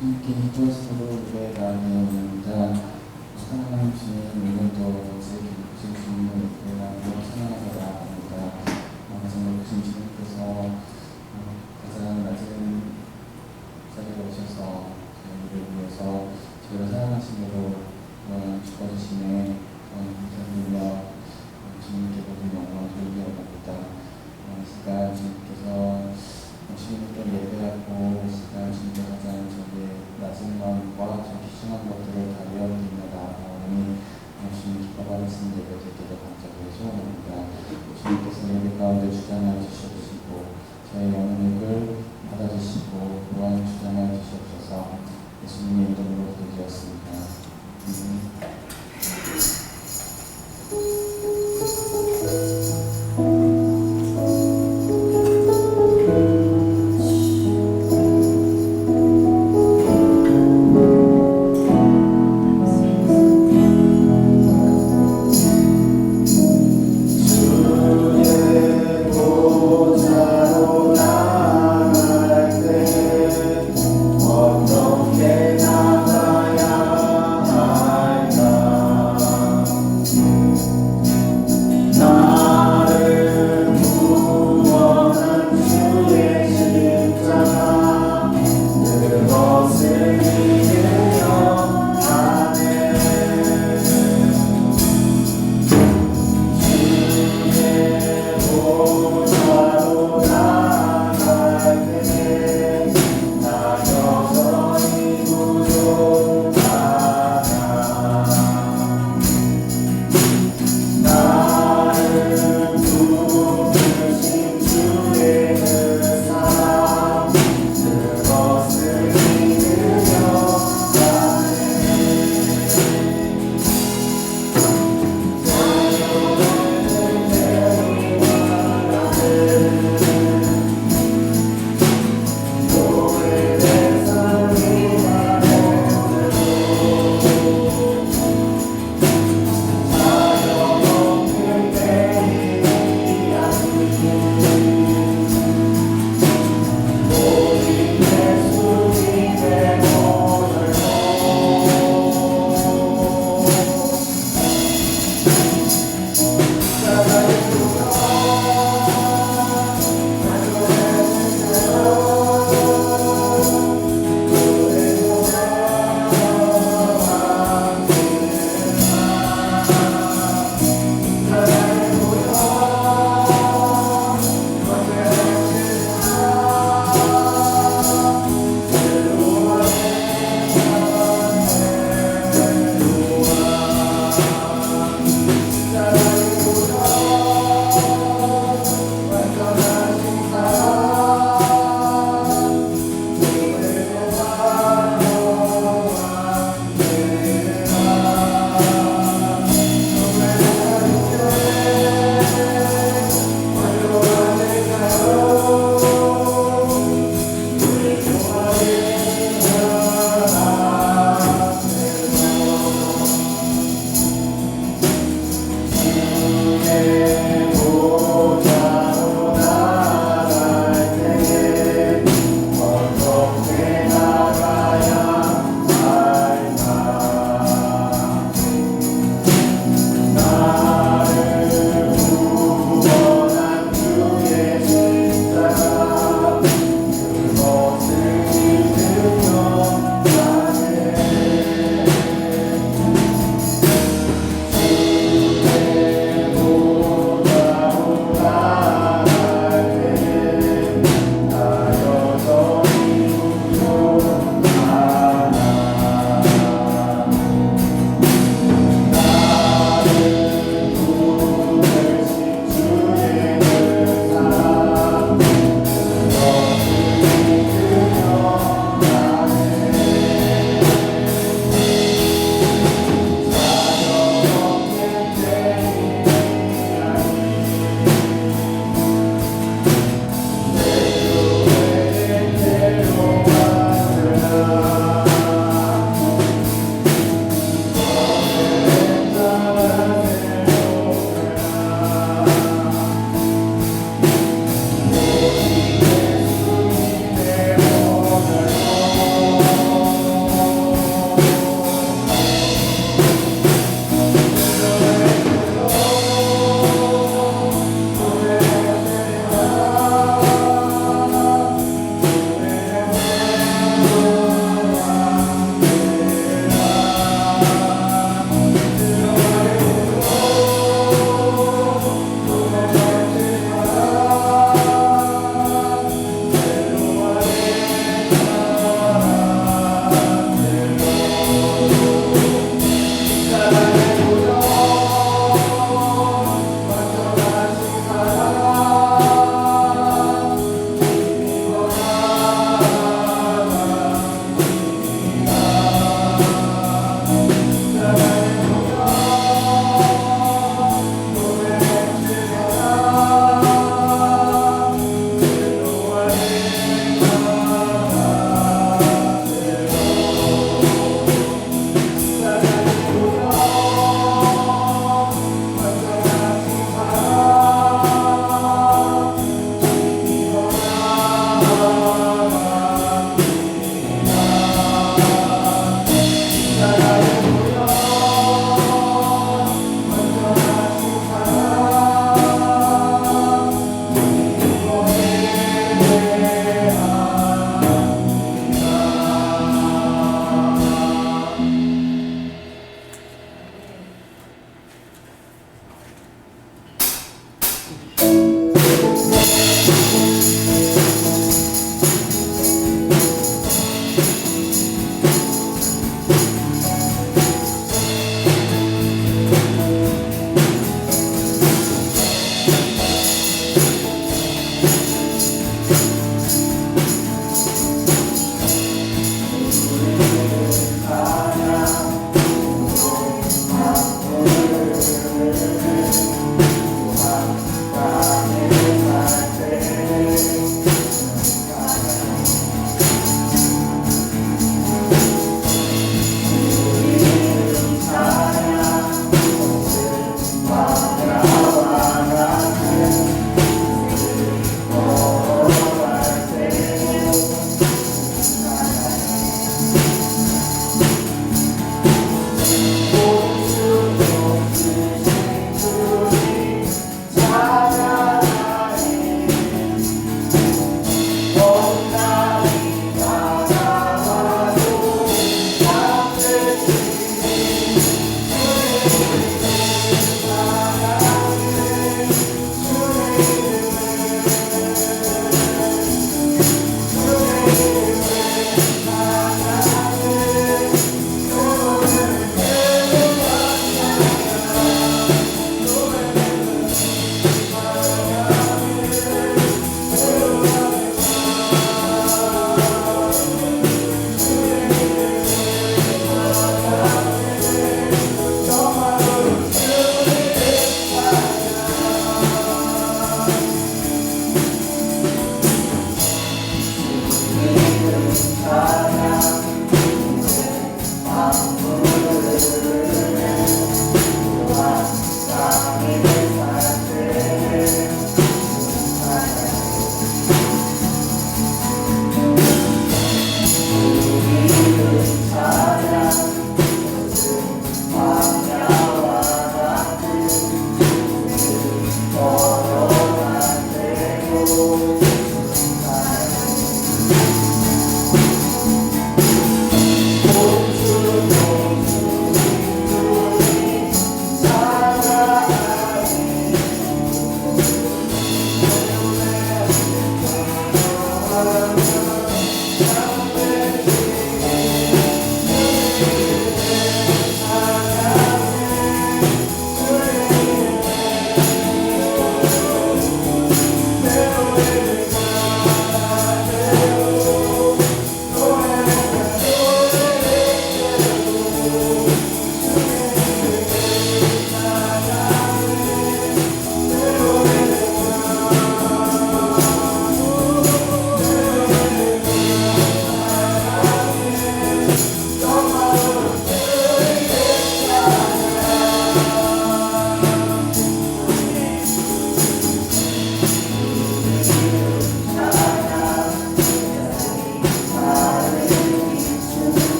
함께 이곳으로 예배 나누옵니다. 사랑하는 주님, 오늘도 제 주님을 예배하며 찬양하며 나아갑니다. 가장 높으신 주님께서 가장 낮은 자리에 오셔서 저희를 위해서 저희를 사랑하시므로 죽어주심에 감사드리며 주님께 모든 영광을 돌려옵니다. 이 시간 주님께서 주님께 예배하고 이 시간 주님께 가장 저희의 낮은 마음과 좀 귀중한 것들을 다 외워드리며 나아가오니 주님 기뻐받으시는 예배 되기를 간절히 소원합니다. 주님께서 예배 가운데 주장하여 주시옵시고 저희 영혼을 받아주시고 또한 주장하여 주시옵소서. 예수님의 이름으로 기도드렸습니다. 어떻게 나가야 할까?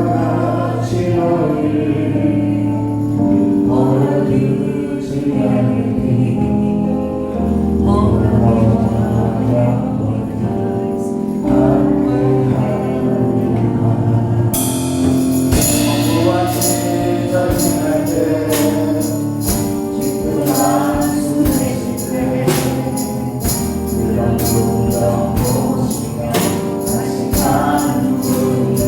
같이 너희를 버려두지 않으니 너와 영원히 함께하리라. 정부와 시작할 때 기쁜 한숨 내쉴 때 그런 보시며 다시 가는 군대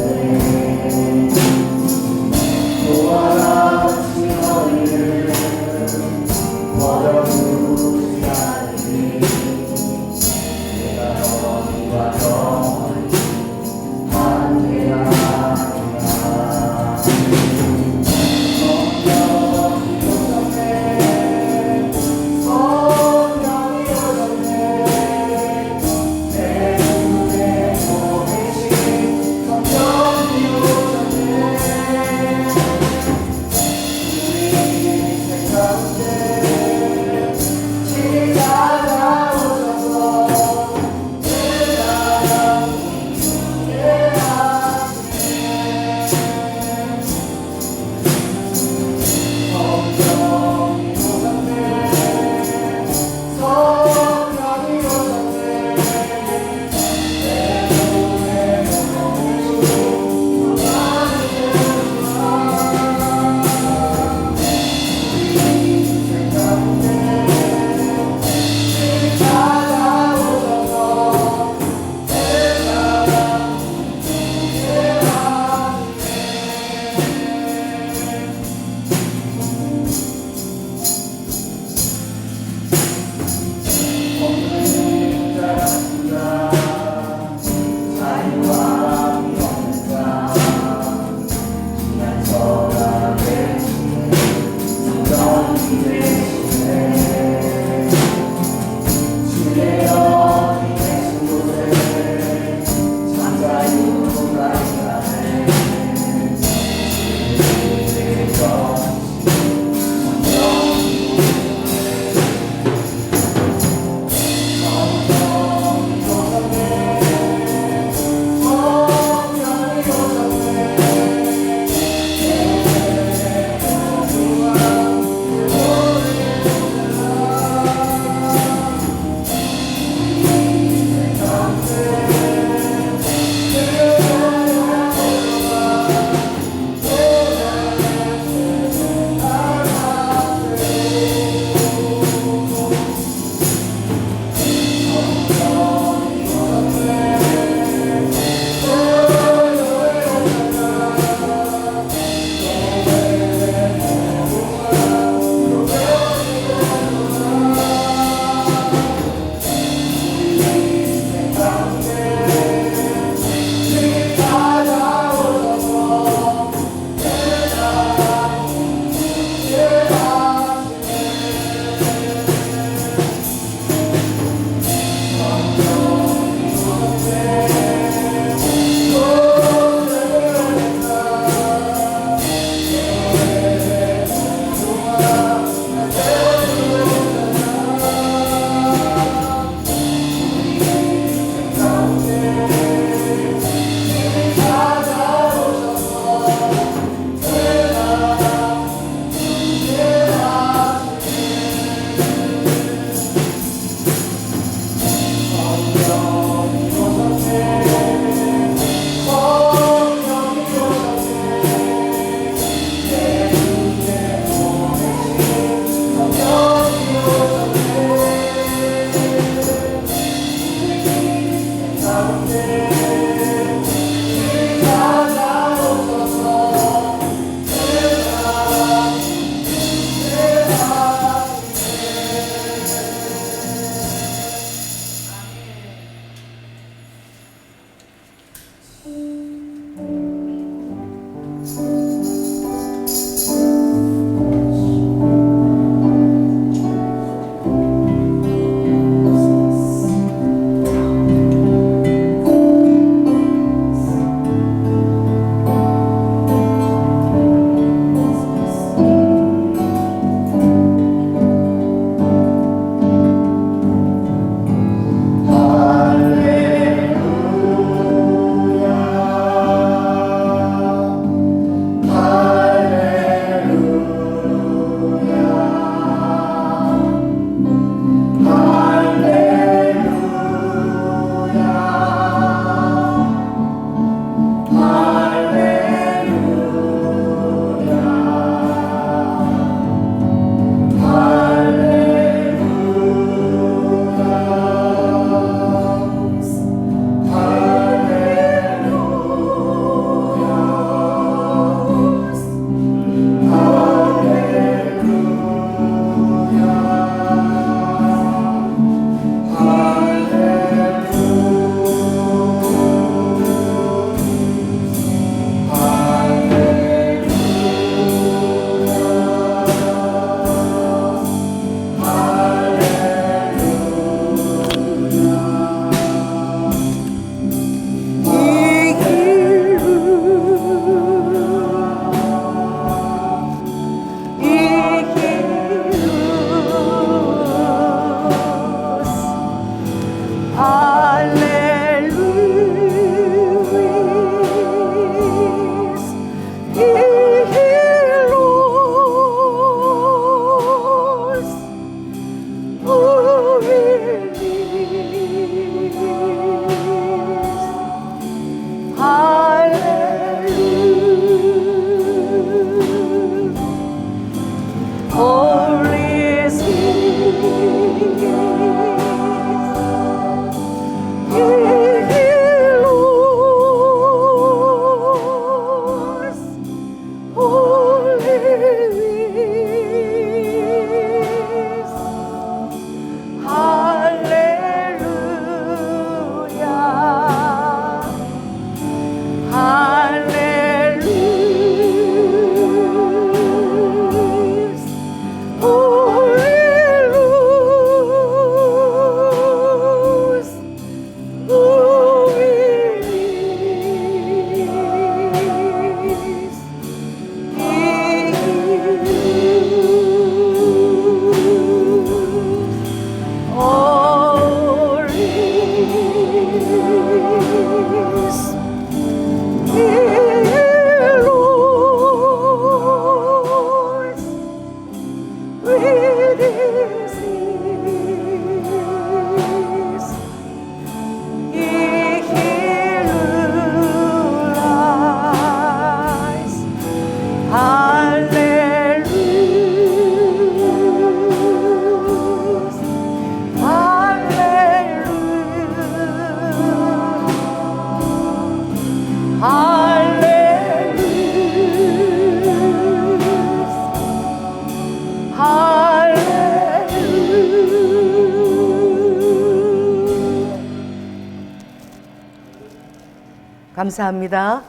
감사합니다.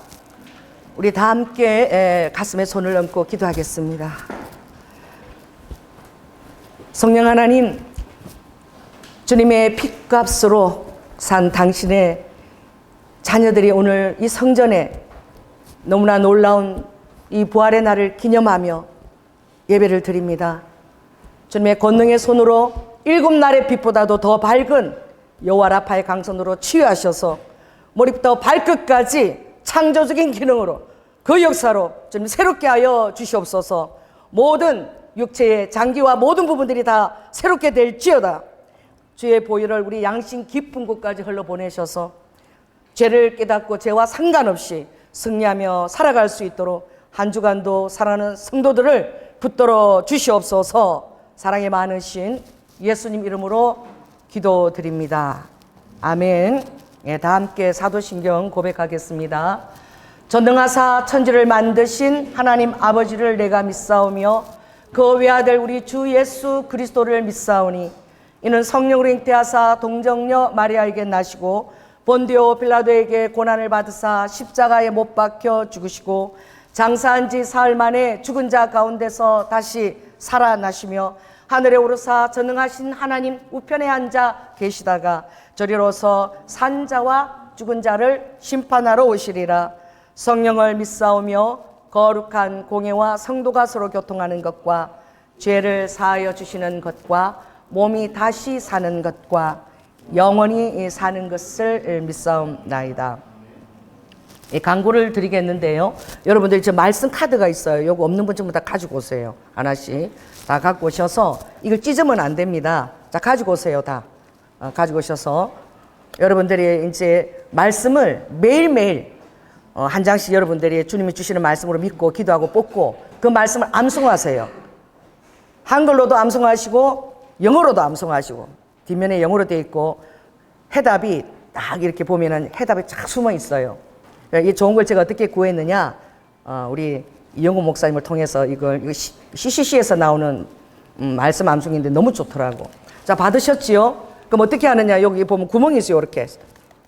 우리 다 함께 가슴에 손을 얹고 기도하겠습니다. 성령 하나님, 주님의 핏값으로 산 당신의 자녀들이 오늘 이 성전에 너무나 놀라운 이 부활의 날을 기념하며 예배를 드립니다. 주님의 권능의 손으로 7날의 빛보다도 더 밝은 여호와 라파의 강선으로 치유하셔서 머리부터 발끝까지 창조적인 기능으로 그 역사로 좀 새롭게 하여 주시옵소서. 모든 육체의 장기와 모든 부분들이 다 새롭게 될지어다. 주의 보혈을 우리 양심 깊은 곳까지 흘러보내셔서 죄를 깨닫고 죄와 상관없이 승리하며 살아갈 수 있도록 한 주간도 사랑하는 성도들을 붙들어 주시옵소서. 사랑이 많으신 예수님 이름으로 기도드립니다. 아멘. 예, 다 함께 사도신경 고백하겠습니다. 전능하사 천지를 만드신 하나님 아버지를 내가 믿사오며 그 외아들 우리 주 예수 그리스도를 믿사오니 이는 성령으로 잉태하사 동정녀 마리아에게 나시고 본디오 빌라도에게 고난을 받으사 십자가에 못 박혀 죽으시고 장사한 지 사흘 만에 죽은 자 가운데서 다시 살아나시며 하늘에 오르사 전능하신 하나님 우편에 앉아 계시다가 저리로서 산 자와 죽은 자를 심판하러 오시리라. 성령을 믿사오며 거룩한 공예와 성도가 서로 교통하는 것과 죄를 사하여 주시는 것과 몸이 다시 사는 것과 영원히 사는 것을 믿사옵나이다. 광고를 드리겠는데요. 여러분들 저 말씀 카드가 있어요. 요거 없는 분 전부 다 가지고 오세요. 하나씩 다 갖고 오셔서 이걸 찢으면 안 됩니다. 자, 가지고 오세요. 다 가지고 오셔서 여러분들이 이제 말씀을 매일매일 한 장씩 여러분들이 주님이 주시는 말씀으로 믿고 기도하고 뽑고 그 말씀을 암송하세요. 한글로도 암송하시고 영어로도 암송하시고 뒷면에 영어로 되어 있고 해답이 딱 이렇게 보면은 해답이 쫙 숨어 있어요. 이 좋은 걸 제가 어떻게 구했느냐? 우리 이영구 목사님을 통해서 이거 CCC에서 나오는 말씀 암송인데 너무 좋더라고. 자, 받으셨지요? 그럼 어떻게 하느냐? 여기 보면 구멍이 있어요. 이렇게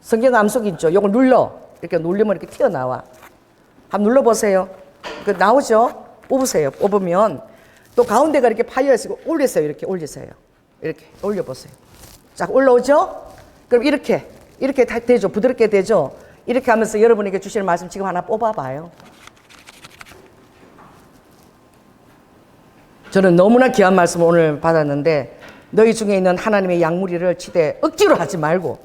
성경 암송 있죠. 이걸 눌러 이렇게 누르면 이렇게 튀어나와. 한번 눌러보세요. 그 나오죠? 뽑으세요. 뽑으면 또 가운데가 이렇게 파여 있고 올리세요. 이렇게 올리세요. 이렇게 올려보세요. 자, 올라오죠? 그럼 이렇게 다 되죠. 부드럽게 되죠. 이렇게 하면서 여러분에게 주시는 말씀 지금 하나 뽑아봐요. 저는 너무나 귀한 말씀을 오늘 받았는데 너희 중에 있는 하나님의 양무리를 치되 억지로 하지 말고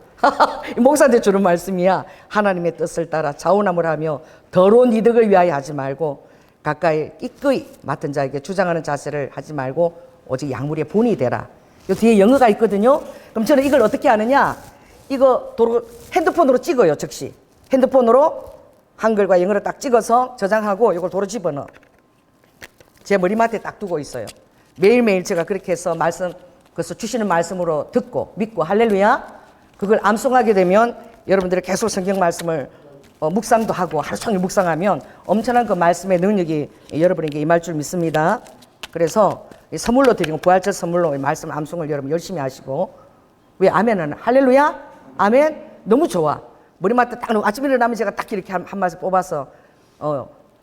목사한테 주는 말씀이야. 하나님의 뜻을 따라 자원함을 하며 더러운 이득을 위하여 하지 말고 가까이 기꺼이 맡은 자에게 주장하는 자세를 하지 말고 오직 양무리의 본이 되라. 이 뒤에 영어가 있거든요. 그럼 저는 이걸 어떻게 하느냐? 이거 핸드폰으로 찍어요. 즉시 핸드폰으로 한글과 영어를 딱 찍어서 저장하고 이걸 도로 집어넣어. 제 머리맡에 딱 두고 있어요. 매일매일 제가 그렇게 해서 그래서 주시는 말씀으로 듣고 믿고 할렐루야. 그걸 암송하게 되면 여러분들이 계속 성경 말씀을 묵상도 하고 하루 종일 묵상하면 엄청난 그 말씀의 능력이 여러분에게 임할 줄 믿습니다. 그래서 선물로 드리고 부활절 선물로 말씀 암송을 여러분 열심히 하시고 왜 아멘은 할렐루야 아멘 너무 좋아. 머리맡에 딱 놓고 아침에 일어나면 제가 딱 이렇게 한 말씀 뽑아서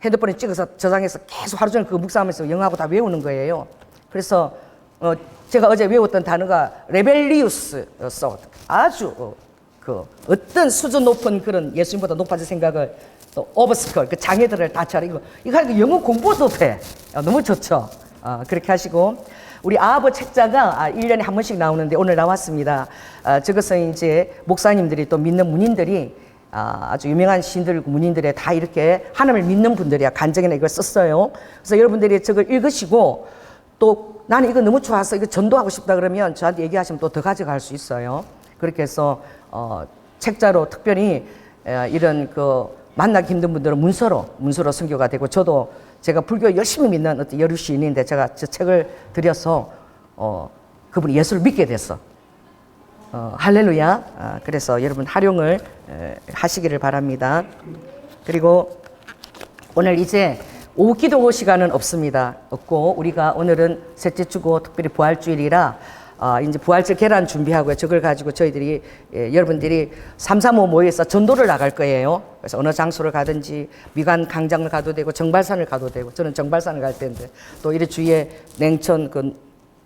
핸드폰에 찍어서 저장해서 계속 하루 종일 그거 묵상하면서 영어하고 다 외우는 거예요. 그래서 제가 어제 외웠던 단어가 레벨리우스였어. 아주 그 어떤 수준 높은 그런 예수님보다 높아질 생각을 또 오버스컬 그 장애들을 다 차리고 이거 하니까 영어 공부도 돼. 너무 좋죠. 그렇게 하시고 우리 아하보 책자가 1년에 한 번씩 나오는데 오늘 나왔습니다. 저것은 이제 목사님들이 또 믿는 문인들이 아주 유명한 시인들 문인들의 다 이렇게 하나님을 믿는 분들이야 간증이나 이걸 썼어요. 그래서 여러분들이 저걸 읽으시고 또 나는 이거 너무 좋아서 이거 전도하고 싶다 그러면 저한테 얘기하시면 또 더 가져갈 수 있어요. 그렇게 해서 책자로 특별히 이런 그 만나기 힘든 분들은 문서로 선교가 되고 저도 제가 불교 열심히 믿는 어떤 여류 시인인데 제가 저 책을 드려서 그분이 예수를 믿게 됐어. 할렐루야. 그래서 여러분 활용을 하시기를 바랍니다. 그리고 오늘 이제 오후 기도 시간은 없습니다. 없고 우리가 오늘은 셋째 주고 특별히 부활주일이라 이제 부활절 계란 준비하고요. 저걸 가지고 저희들이 여러분들이 335 모여서 전도를 나갈 거예요. 그래서 어느 장소를 가든지 미관 강장을 가도 되고 정발산을 가도 되고 저는 정발산을 갈 텐데 또 이래 주위에 냉천 그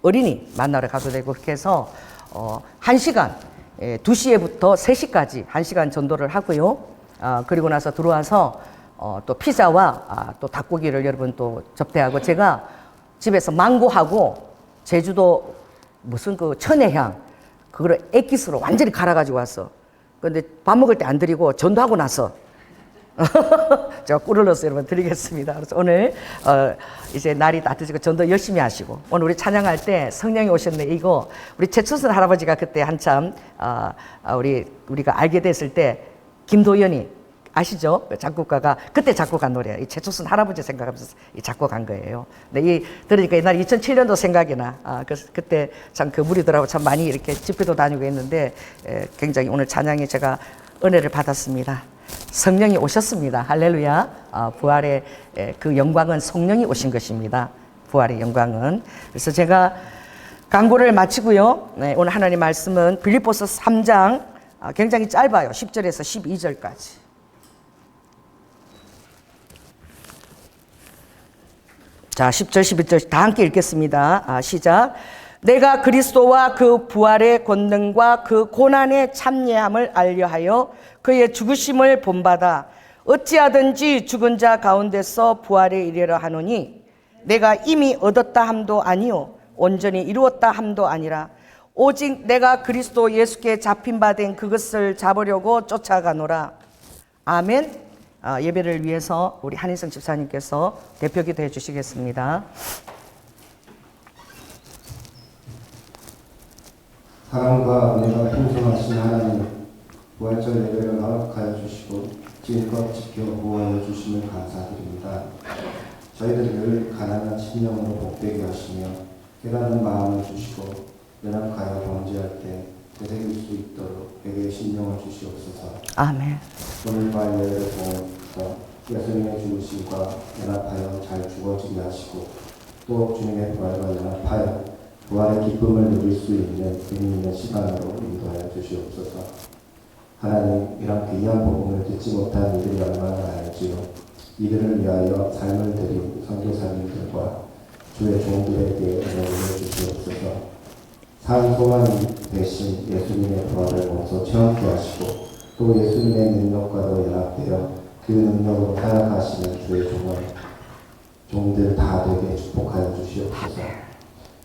어린이 만나러 가도 되고 그렇게 해서 1시간 2시에부터 3시까지 1시간 전도를 하고요. 그리고 나서 들어와서 또 피자와 또 닭고기를 여러분 또 접대하고 제가 집에서 망고하고 제주도 무슨 그 천혜향 그거를 액기스로 완전히 갈아가지고 왔어. 근데 밥 먹을 때 안 드리고 전도하고 나서 제가 꿀을 넣어서 여러분 드리겠습니다. 그래서 오늘 이제 날이 따뜻해지고 전도 열심히 하시고 오늘 우리 찬양할 때 성령이 오셨네. 이거 우리 최춘선 할아버지가 그때 한참 우리가 알게 됐을 때 김도연이 아시죠? 작곡가가 그때 작곡한 노래야. 이 최춘선 할아버지 생각하면서 이 작곡한 거예요. 근데 이 들으니까 옛날 2007년도 생각이 나. 그래서 그때 참 그 무리들하고 참 많이 이렇게 집회도 다니고 했는데 굉장히 오늘 찬양에 제가 은혜를 받았습니다. 성령이 오셨습니다. 할렐루야. 부활의 그 영광은 성령이 오신 것입니다. 부활의 영광은. 그래서 제가 강고를 마치고요. 네, 오늘 하나님 말씀은 빌립보서 3장 굉장히 짧아요. 10절에서 12절까지. 자, 10절, 11절 다 함께 읽겠습니다. 시작. 내가 그리스도와 그 부활의 권능과 그 고난의 참여함을 알려하여 그의 죽으심을 본받아 어찌하든지 죽은 자 가운데서 부활에 이르려 하노니 내가 이미 얻었다 함도 아니요 온전히 이루었다 함도 아니라 오직 내가 그리스도 예수께 잡힌 바 된 그것을 잡으려고 쫓아가노라. 아멘. 예배를 위해서 우리 한인성 집사님께서 대표기도 해주시겠습니다. 사랑과 은혜가 풍성하신 하나님, 부활절 예배를 허락하여 주시고 지금껏 지켜 보호하여 주심을 감사드립니다. 저희들을 늘 가난한 심령으로 복되게 하시며 깨닫는 마음을 주시고 연약하여 범죄할 때 되새길 수 있도록 회개의 심령을 주시옵소서. 아멘. 오늘 부활 예배를 통해서 예수님의 죽으심과 연합하여 잘 죽어지게 하시고 또 주님의 부활과 연합하여 부활의 기쁨을 누릴 수 있는 의미 있는 시간으로 인도하여 주시옵소서. 하나님, 이런 귀한 복음을 듣지 못한 이들이 얼마나 알지요. 이들을 위하여 삶을 드린 선교사님들과 주의 종들에게 은혜를 주시옵소서. 산 소망 대신 예수님의 부활을 먼저 체험케 하시고 또 예수님의 능력과도 연합되어 그 능력으로 살아가시는 주의 종들 다 되게 축복하여 주시옵소서.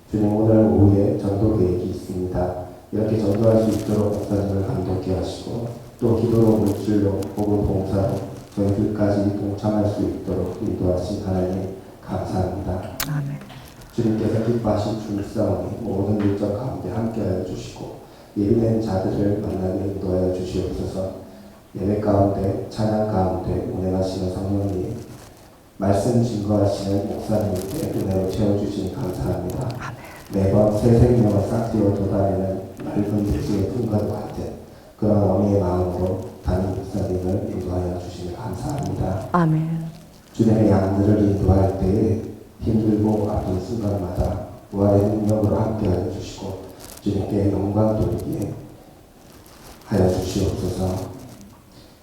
주님, 오늘 오후에 전도 계획이 있습니다. 이렇게 전도할 수 있도록 목사님을 감독케 하시고 또 기도로 물질로 혹은 봉사로 저희들까지 동참할 수 있도록 인도하신 하나님 감사합니다. 아멘. 주님께서 기뻐하신 주일싸움이 모든 일정 가운데 함께하여 주시고 예비된 자들을 만나게 인도하여 주시옵소서. 예배 가운데 찬양 가운데 운행하시는 성령님, 말씀 증거하시는 목사님께 은혜로 채워주시니 감사합니다. 매번 새 생명을 싹지어 돋아내는 맑은 돼지의 품과 같은 그런 어미의 마음으로 담임 목사님을 인도하여 주시니 감사합니다. 아멘. 주님의 양들을 인도할 때에 힘들고 아픈 순간마다 부활의 능력으로 함께하여 주시고 주님께 영광 돌리게 하여 주시옵소서.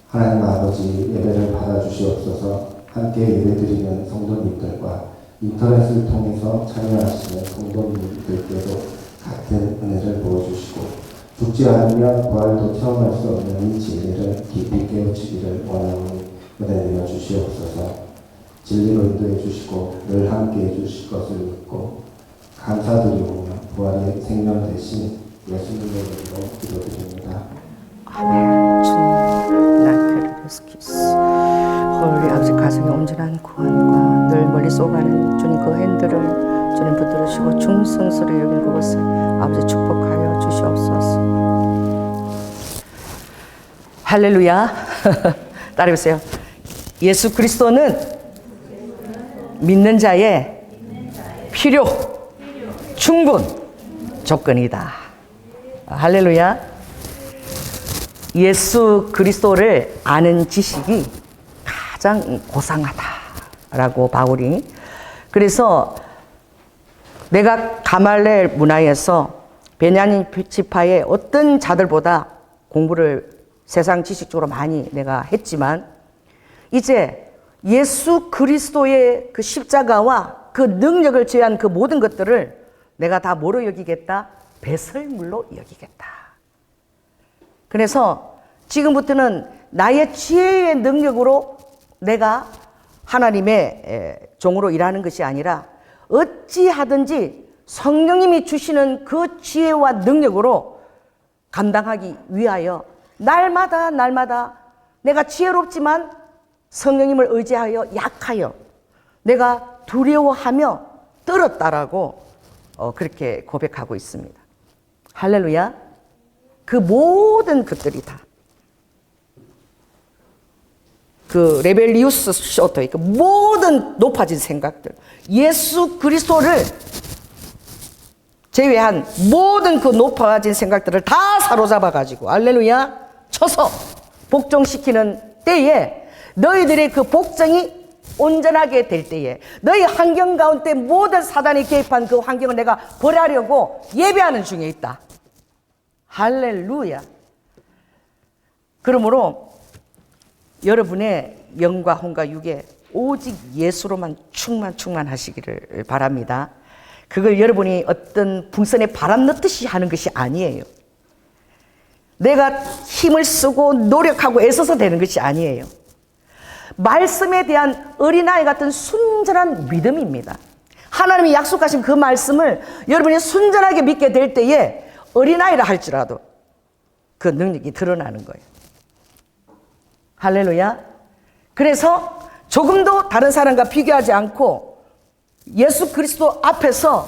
하나님 아버지, 예배를 받아주시옵소서. 함께 예배드리는 성도님들과 인터넷을 통해서 참여하시는 성도님들께도 같은 은혜를 부어주시고 죽지 않으면 부활도 체험할 수 없는 이 진리를 깊이 깨우치기를 원하오니 은혜 내려 주시옵소서. 진리로 인도해 주시고 늘 함께 해 주실 것을 믿고 감사드리오며 부활의 생명 대신 예수님의 이름으로 기도드립니다. 아멘. 주님, 날 그리스키스. 홀리 아버지 가정의 온전한 구원과 늘 멀리 쏘가는 주님 그 핸들을 주님 붙들으시고 중성스러워 여긴 그것을 아버지 축복하여 주시옵소서. 할렐루야. 따라해보세요. 예수 그리스도는 믿는 자의 필요, 충분 조건이다. 할렐루야. 예수 그리스도를 아는 지식이 가장 고상하다라고 바울이. 그래서 내가 가말레엘 문화에서 베냐민 지파의 어떤 자들보다 공부를 세상 지식적으로 많이 내가 했지만 이제 예수 그리스도의 그 십자가와 그 능력을 제한 그 모든 것들을 내가 다 뭐로 여기겠다? 배설물로 여기겠다. 그래서 지금부터는 나의 지혜의 능력으로 내가 하나님의 종으로 일하는 것이 아니라 어찌하든지 성령님이 주시는 그 지혜와 능력으로 감당하기 위하여 날마다 내가 지혜롭지만 성령님을 의지하여 약하여 내가 두려워하며 떨었다라고 그렇게 고백하고 있습니다. 할렐루야. 그 모든 것들이 다 그 레벨리우스 쇼토의 그 모든 높아진 생각들, 예수 그리스도를 제외한 모든 그 높아진 생각들을 다 사로잡아 가지고 할렐루야 쳐서 복종시키는 때에 너희들의 그 복종이 온전하게 될 때에 너희 환경 가운데 모든 사단이 개입한 그 환경을 내가 벌하려고 예배하는 중에 있다. 할렐루야. 그러므로 여러분의 영과 혼과 육에 오직 예수로만 충만하시기를 바랍니다. 그걸 여러분이 어떤 풍선에 바람 넣듯이 하는 것이 아니에요. 내가 힘을 쓰고 노력하고 애써서 되는 것이 아니에요. 말씀에 대한 어린아이 같은 순전한 믿음입니다. 하나님이 약속하신 그 말씀을 여러분이 순전하게 믿게 될 때에 어린아이라 할지라도 그 능력이 드러나는 거예요. 할렐루야. 그래서 조금도 다른 사람과 비교하지 않고 예수 그리스도 앞에서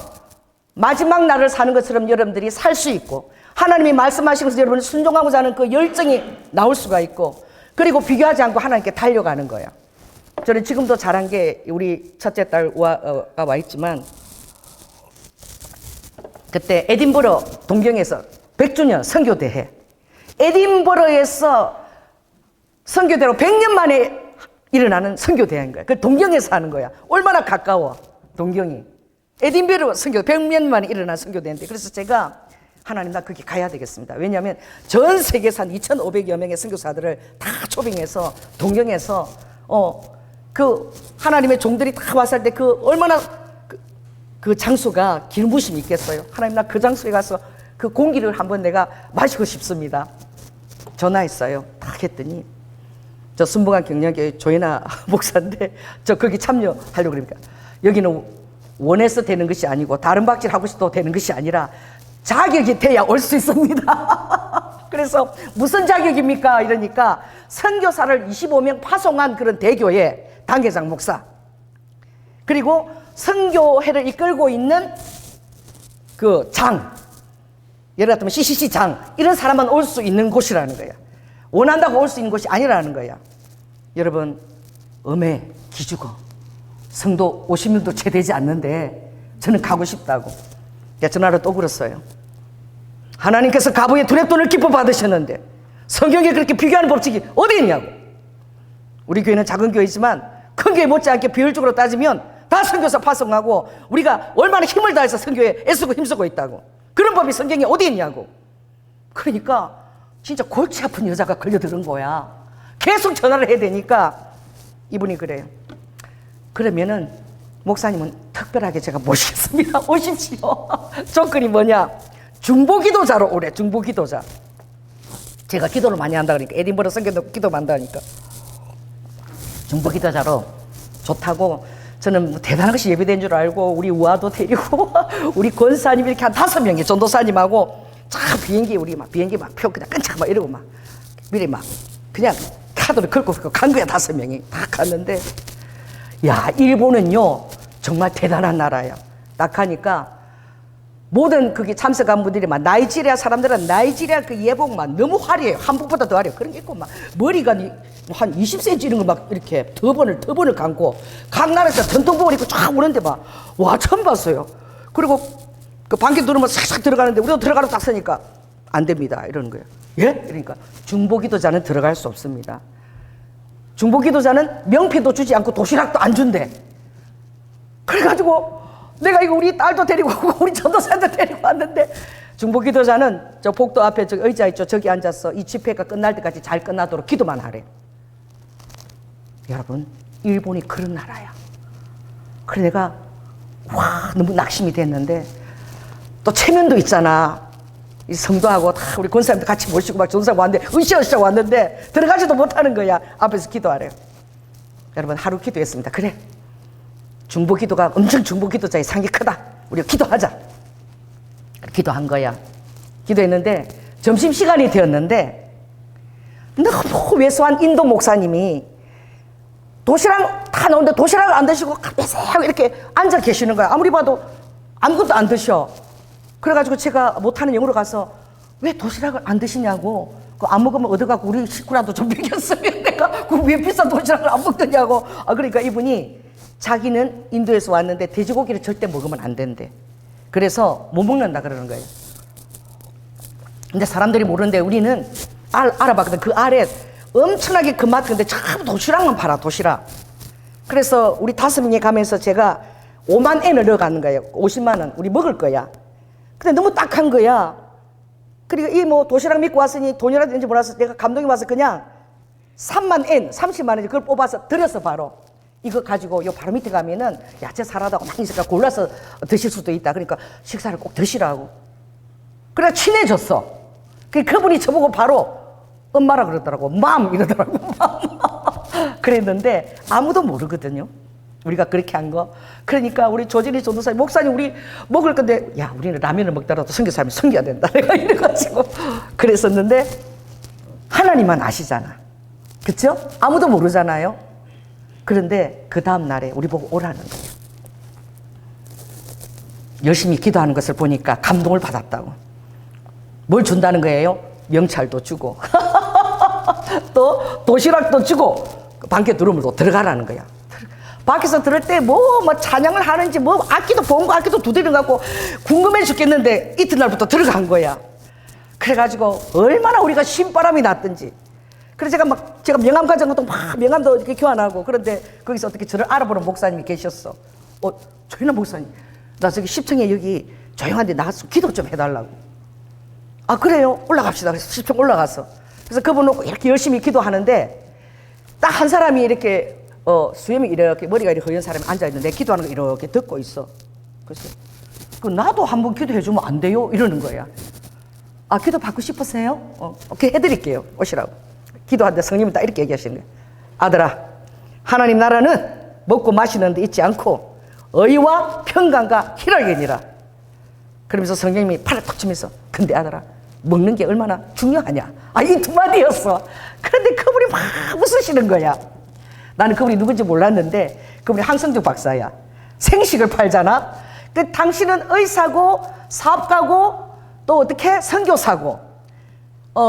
마지막 날을 사는 것처럼 여러분들이 살 수 있고 하나님이 말씀하신 것을 여러분이 순종하고자 하는 그 열정이 나올 수가 있고 그리고 비교하지 않고 하나님께 달려가는 거예요. 저는 지금도 잘한 게 우리 첫째 딸가 와 있지만 그때 에딘버러 동경에서 100주년 선교대회 에딘버러에서 선교대로 100년 만에 일어나는 선교대회인 거야. 그 동경에서 하는 거야. 얼마나 가까워 동경이. 에딘버러 선교 100년 만에 일어난 선교대회인데 그래서 제가 하나님 나 거기 가야 되겠습니다. 왜냐하면 전 세계에서 한 2,500여 명의 선교사들을 다 초빙해서 동경에서 그 하나님의 종들이 다 왔을 때 그 얼마나 그 장소가 기름부심이 있겠어요. 하나님 나 그 장소에 가서 그 공기를 한번 내가 마시고 싶습니다. 전화했어요. 딱 했더니 저 순복한 경력의 조연아 목사인데 저 거기 참여하려고 그러니까 여기는 원해서 되는 것이 아니고 다른 박질 하고 싶어도 되는 것이 아니라 자격이 돼야 올 수 있습니다. 그래서 무슨 자격입니까? 이러니까 선교사를 25명 파송한 그런 대교회 당회장 목사 그리고 선교회를 이끌고 있는 그 장 예를 들면 CCC 장 이런 사람만 올 수 있는 곳이라는 거야. 원한다고 올 수 있는 곳이 아니라는 거야. 여러분 음해 기죽어 성도 50명도 채 되지 않는데 저는 가고 싶다고 전화를 또 걸었어요. 하나님께서 가부의 두렵돈을 기뻐 받으셨는데 성경에 그렇게 비교하는 법칙이 어디 있냐고. 우리 교회는 작은 교회지만 큰 교회 못지않게 비율적으로 따지면 다 선교사 파송하고 우리가 얼마나 힘을 다해서 선교에 애쓰고 힘쓰고 있다고. 그런 법이 성경에 어디 있냐고. 그러니까 진짜 골치 아픈 여자가 걸려드는 거야. 계속 전화를 해야 되니까 이분이 그래요. 그러면은 목사님은 특별하게 제가 모시겠습니다. 오십시오. 조건이 뭐냐? 중보기도자로 오래. 중보기도자. 제가 기도를 많이 한다 그러니까 에딘버러 선교도 기도 많이 한다니까 중보기도자로 좋다고. 저는 뭐 대단한 것이 예배된 줄 알고 우리 우아도 데리고 우리 권사님 이렇게 한 5명이 전도사님하고 자 비행기 우리 막 비행기 막 표 그냥 끈착 막 이러고 막 미리 막 그냥 카드를 긁고 간 거야. 5명이 다 갔는데 야 일본은요 정말 대단한 나라야. 딱 가니까 모든 거기 참석한 분들이 막 나이지리아 사람들은 나이지리아 그 예복만 너무 화려해요. 한복보다 더 화려해. 그런 게 있고 막 머리가 한 20cm 이런 거 막 이렇게 터번을 감고 각 나라에서 전통복을 입고 쫙 오는데 막 와 처음 봤어요. 그리고 그 방귀 누르면 싹싹 들어가는데 우리도 들어가라고 딱 서니까 안 됩니다 이러는 거예요. 예? 그러니까 중보기도자는 들어갈 수 없습니다. 중보기도자는 명패도 주지 않고 도시락도 안 준대. 그래가지고 내가 이거 우리 딸도 데리고 오고 우리 전도사도 데리고 왔는데 중보 기도자는 저 복도 앞에 저 의자 있죠. 저기 앉아서 이 집회가 끝날 때까지 잘 끝나도록 기도만 하래. 여러분, 일본이 그런 나라야. 그래 내가 와 너무 낙심이 됐는데 또 체면도 있잖아. 이 성도하고 다 우리 권사님도 같이 모시고 막 전도사하고 왔는데 으쌰으쌰 왔는데 들어가지도 못하는 거야. 앞에서 기도하래요. 여러분 하루 기도했습니다. 그래 중보 기도가 엄청 중보 기도자의 상이 크다. 우리가 기도하자. 기도한 거야. 기도했는데 점심시간이 되었는데 너무 왜소한 인도 목사님이 도시락 다 나오는데 도시락을 안 드시고 매세하고 이렇게 앉아 계시는 거야. 아무리 봐도 아무것도 안 드셔. 그래가지고 제가 못하는 영어로 가서 왜 도시락을 안 드시냐고. 안 먹으면 얻어갖고 우리 식구라도 좀 먹였어요. 내가 왜 비싼 도시락을 안 먹더냐고. 그러니까 이분이 자기는 인도에서 왔는데 돼지고기를 절대 먹으면 안 된대. 그래서 못 먹는다 그러는 거예요. 근데 사람들이 모르는데 우리는 알아봤거든. 그 아래 엄청나게 큰 마트인데 참 도시락만 팔아. 도시락. 그래서 우리 5명이 가면서 제가 5만 엔을 넣어가는 거예요. 50만 원 우리 먹을 거야. 근데 너무 딱한 거야. 그리고 이 뭐 도시락 믿고 왔으니 돈이라도 있는지 몰라서 내가 감동이 와서 그냥 3만 엔 30만 원 그걸 뽑아서 드렸어. 바로 이거 가지고 요 바로 밑에 가면은 야채 사라다고 많이 있으니까 골라서 드실 수도 있다. 그러니까 식사를 꼭 드시라고. 그래 친해졌어. 그분이 저보고 바로 엄마라 그러더라고. 맘 이러더라고. 맘. 그랬는데 아무도 모르거든요. 우리가 그렇게 한 거. 그러니까 우리 조진희 전도사님, 목사님 우리 먹을 건데 야 우리는 라면을 먹더라도 선교사님이 섬겨야 된다. 내가 이래가지고 그랬었는데 하나님만 아시잖아. 그렇죠? 아무도 모르잖아요. 그런데 그 다음 날에 우리 보고 오라는 거예요. 열심히 기도하는 것을 보니까 감동을 받았다고. 뭘 준다는 거예요? 명찰도 주고 또 도시락도 주고 방에 들어오면 또 들어가라는 거야. 밖에서 들을 때 뭐 찬양을 하는지 뭐 악기도 bongo 악기도 두드려 갖고 궁금해 죽겠는데 이튿날부터 들어간 거야. 그래가지고 얼마나 우리가 신바람이 났던지. 그래서 제가 명함 가져온 것도 막 명함도 이렇게 교환하고 그런데 거기서 어떻게 저를 알아보는 목사님이 계셨어. 조인아 목사님, 나 저기 10층에 여기 조용한데 나가서 기도 좀 해달라고. 그래요? 올라갑시다. 그래서 10층 올라갔어. 그래서 그분 놓고 이렇게 열심히 기도하는데 딱 한 사람이 이렇게 수염이 이렇게 머리가 이렇게 허연 사람이 앉아있는데 기도하는 거 이렇게 듣고 있어. 그래서 나도 한번 기도해주면 안 돼요? 이러는 거야. 기도 받고 싶으세요? 오케이 해드릴게요. 오시라고. 기도하는데 성님은 딱 이렇게 얘기하시는 거예요. 아들아, 하나님 나라는 먹고 마시는 데 있지 않고 의와 평강과 희락이니라. 그러면서 성령님이 팔을 탁 치면서 근데 아들아 먹는 게 얼마나 중요하냐. 이 두 마디였어. 그런데 그분이 막 웃으시는 거야. 나는 그분이 누군지 몰랐는데 그분이 한성주 박사야. 생식을 팔잖아. 당신은 의사고 사업가고 또 어떻게 선교사고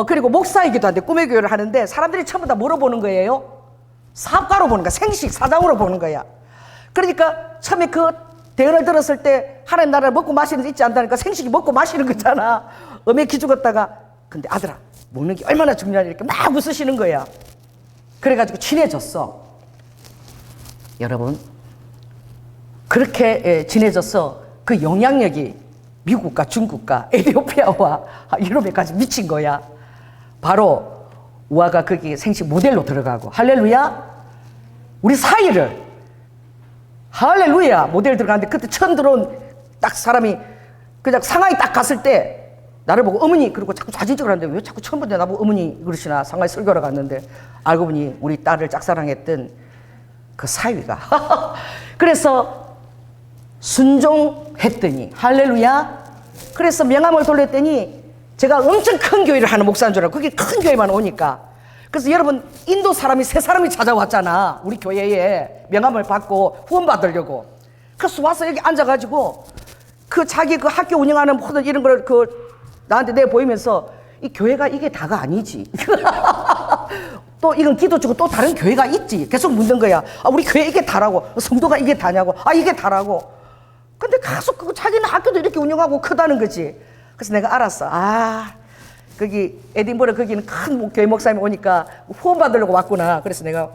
그리고 목사이기도 한데 꿈의 교회를 하는데 사람들이 전부 다 뭐로 보는 거예요? 사업가로 보는 거야. 생식 사장으로 보는 거야. 그러니까 처음에 그 대언을 들었을 때 하나님 나라를 먹고 마시는 데 있지 않다니까 생식이 먹고 마시는 거잖아. 음에 기죽었다가 근데 아들아 먹는 게 얼마나 중요하냐 이렇게 막 웃으시는 거야. 그래가지고 친해졌어. 여러분 그렇게 친해져서 그 영향력이 미국과 중국과 에티오피아와 유럽에까지 미친 거야. 바로 우아가 거기 생식 모델로 들어가고 할렐루야. 우리 사이를 할렐루야 모델 들어가는데 그때 처음 들어온 딱 사람이 그냥 상하이 딱 갔을 때 나를 보고 어머니 그리고 자꾸 사진 찍으라는데 왜 자꾸 처음 본데 나보고 어머니 그러시나. 상하이 설교하러 갔는데 알고 보니 우리 딸을 짝사랑했던 그 사위가 그래서 순종했더니 할렐루야. 그래서 명함을 돌렸더니 제가 엄청 큰 교회를 하는 목사인 줄 알고 그게 큰 교회만 오니까 그래서 여러분 인도 사람이 3사람이 찾아왔잖아. 우리 교회에 명함을 받고 후원 받으려고. 그래서 와서 여기 앉아가지고 그 자기 그 학교 운영하는 모든 이런 걸 나한테 내 보이면서 이 교회가 이게 다가 아니지. 또 이건 기도 주고 또 다른 교회가 있지. 계속 묻는 거야. 우리 교회 이게 다라고. 성도가 이게 다냐고. 이게 다라고. 근데 계속 자기는 학교도 이렇게 운영하고 크다는 거지. 그래서 내가 알았어. 거기 에딘버러 거기는 큰 교회 목사님이 오니까 후원 받으려고 왔구나. 그래서 내가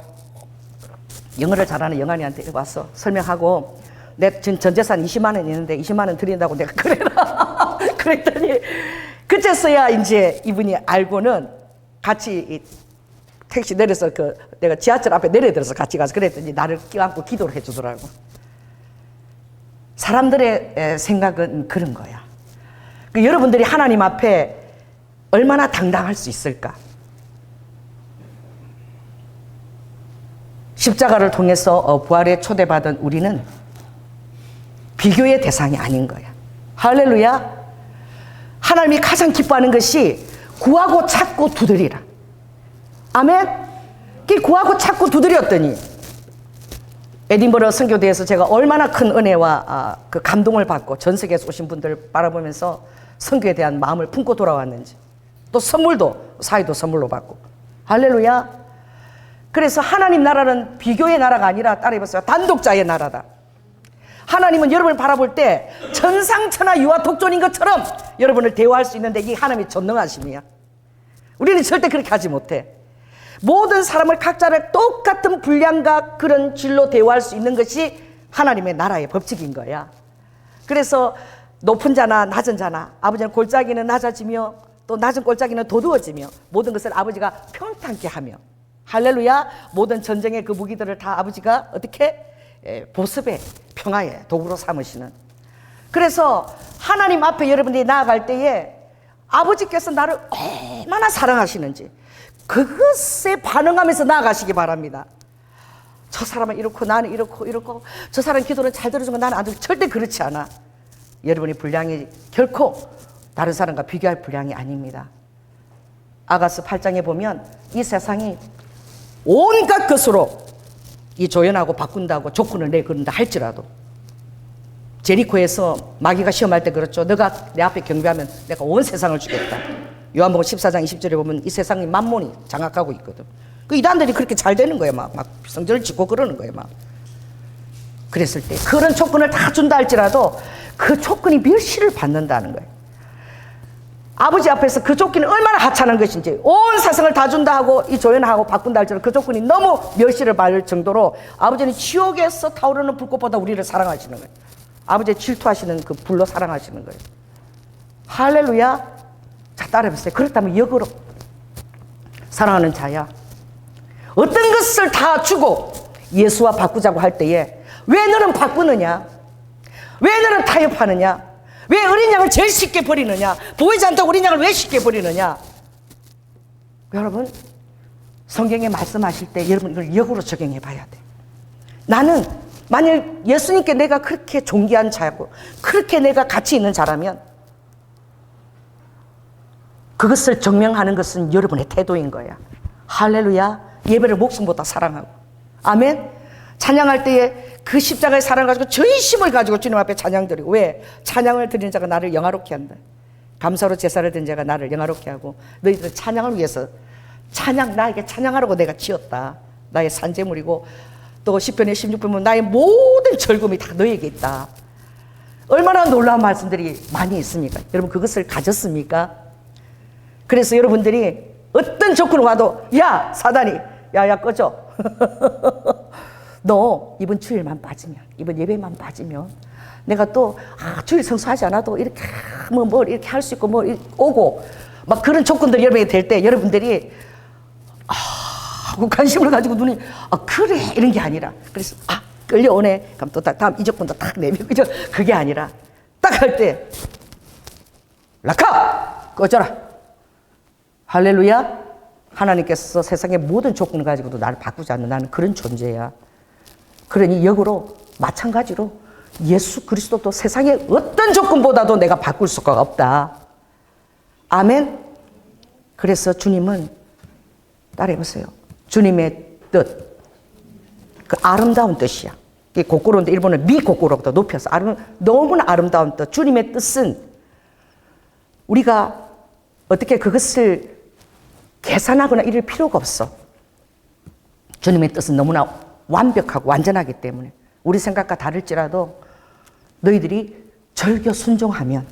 영어를 잘하는 영환이한테 왔어. 설명하고 내 전 재산 20만 원 있는데 20만 원 드린다고 내가 그래라. 그랬더니 그제서야 이제 이분이 알고는 같이 이 택시 내려서 내가 지하철 앞에 내려들어서 같이 가서 그랬더니 나를 껴안고 기도를 해주더라고. 사람들의 생각은 그런 거야. 여러분들이 하나님 앞에 얼마나 당당할 수 있을까? 십자가를 통해서 부활에 초대받은 우리는 비교의 대상이 아닌 거야. 할렐루야. 하나님이 가장 기뻐하는 것이 구하고 찾고 두드리라. 아멘. 구하고 찾고 두드렸더니 에딘버러 선교대에서 제가 얼마나 큰 은혜와 그 감동을 받고 전 세계에서 오신 분들 바라보면서 선교에 대한 마음을 품고 돌아왔는지, 또 선물도 사회도 선물로 받고. 할렐루야. 그래서 하나님 나라는 비교의 나라가 아니라, 따라해보세요, 단독자의 나라다. 하나님은 여러분을 바라볼 때 천상천하 유아 독존인 것처럼 여러분을 대우할 수 있는데 이게 하나님의 전능하심이야. 우리는 절대 그렇게 하지 못해. 모든 사람을 각자를 똑같은 분량과 그런 질로 대우할 수 있는 것이 하나님의 나라의 법칙인 거야. 그래서 높은 자나 낮은 자나, 아버지는 골짜기는 낮아지며 또 낮은 골짜기는 도두어지며 모든 것을 아버지가 평탄케 하며, 할렐루야, 모든 전쟁의 그 무기들을 다 아버지가 어떻게 보습의 평화의 도구로 삼으시는. 그래서 하나님 앞에 여러분들이 나아갈 때에 아버지께서 나를 얼마나 사랑하시는지 그것에 반응하면서 나아가시기 바랍니다. 저 사람은 이렇고 나는 이렇고 저 사람 기도는 잘 들어주고 나는 안 들어주고, 절대 그렇지 않아. 여러분의 분량이 결코 다른 사람과 비교할 분량이 아닙니다. 아가서 8장에 보면 이 세상이 온갖 것으로 이 조연하고 바꾼다고 조건을 내걸는다 할지라도, 제리코에서 마귀가 시험할 때 그렇죠. 너가 내 앞에 경배하면 내가 온 세상을 주겠다. 요한복음 14장 20절에 보면 이 세상이 만몬이 장악하고 있거든. 그 이단들이 그렇게 잘 되는 거예요. 막 성전을 짓고 그러는 거예요. 막 그랬을 때 그런 조건을 다 준다 할지라도 그 조건이 멸시를 받는다는 거예요. 아버지 앞에서 그 조건이 얼마나 하찮은 것인지, 온 세상을 다 준다 하고 이 조연하고 바꾼다 할지라도 그 조건이 너무 멸시를 받을 정도로 아버지는 지옥에서 타오르는 불꽃보다 우리를 사랑하시는 거예요. 아버지의 질투하시는 그 불로 사랑하시는 거예요. 할렐루야. 자, 따라해보세요. 그렇다면 역으로 사랑하는 자야, 어떤 것을 다 주고 예수와 바꾸자고 할 때에 왜 너는 바꾸느냐? 왜 너는 타협하느냐? 왜 어린 양을 제일 쉽게 버리느냐? 보이지 않다고 어린 양을 왜 쉽게 버리느냐? 여러분, 성경에 말씀하실 때 여러분 이걸 역으로 적용해 봐야 돼. 나는 만일 예수님께 내가 그렇게 존귀한 자고 그렇게 내가 가치 있는 자라면 그것을 증명하는 것은 여러분의 태도인 거야. 할렐루야. 예배를 목숨보다 사랑하고, 아멘. 찬양할 때에 그 십자가의 사랑을 가지고 전심을 가지고 주님 앞에 찬양 드리고, 왜? 찬양을 드리는 자가 나를 영화롭게 한다. 감사로 제사를 드린 자가 나를 영화롭게 하고, 너희들은 찬양을 위해서, 찬양, 나에게 찬양하라고 내가 지었다. 나의 산재물이고, 또 시편의 16편 보면 나의 모든 즐거움이 다 너에게 있다. 얼마나 놀라운 말씀들이 많이 있습니까? 여러분 그것을 가졌습니까? 그래서 여러분들이 어떤 조건을 와도, 야 사단이, 야 꺼져. 너 이번 주일만 빠지면, 이번 예배만 빠지면 내가 또 주일 성수하지 않아도 이렇게 뭐 이렇게 할 수 있고 뭐 오고 막 그런 조건들이 여러분에게 될 때 여러분들이 하고 관심을 가지고 눈이 그래 이런 게 아니라, 그래서 끌려오네. 그럼 또 다음 이 조건도 딱 내밀고, 그죠? 그게 아니라 딱 할 때 라카 꺼져라. 할렐루야. 하나님께서 세상의 모든 조건을 가지고도 나를 바꾸지 않는 나는 그런 존재야. 그러니 역으로 마찬가지로 예수 그리스도도 세상의 어떤 조건보다도 내가 바꿀 수가 없다. 아멘. 그래서 주님은, 따라해보세요, 주님의 뜻, 그 아름다운 뜻이야. 이게 고꾸로인데 일본은 미고꾸로보다 높여서 너무나 아름다운 뜻. 주님의 뜻은 우리가 어떻게 그것을 계산하거나 이럴 필요가 없어. 주님의 뜻은 너무나 완벽하고 완전하기 때문에 우리 생각과 다를지라도 너희들이 절겨 순종하면,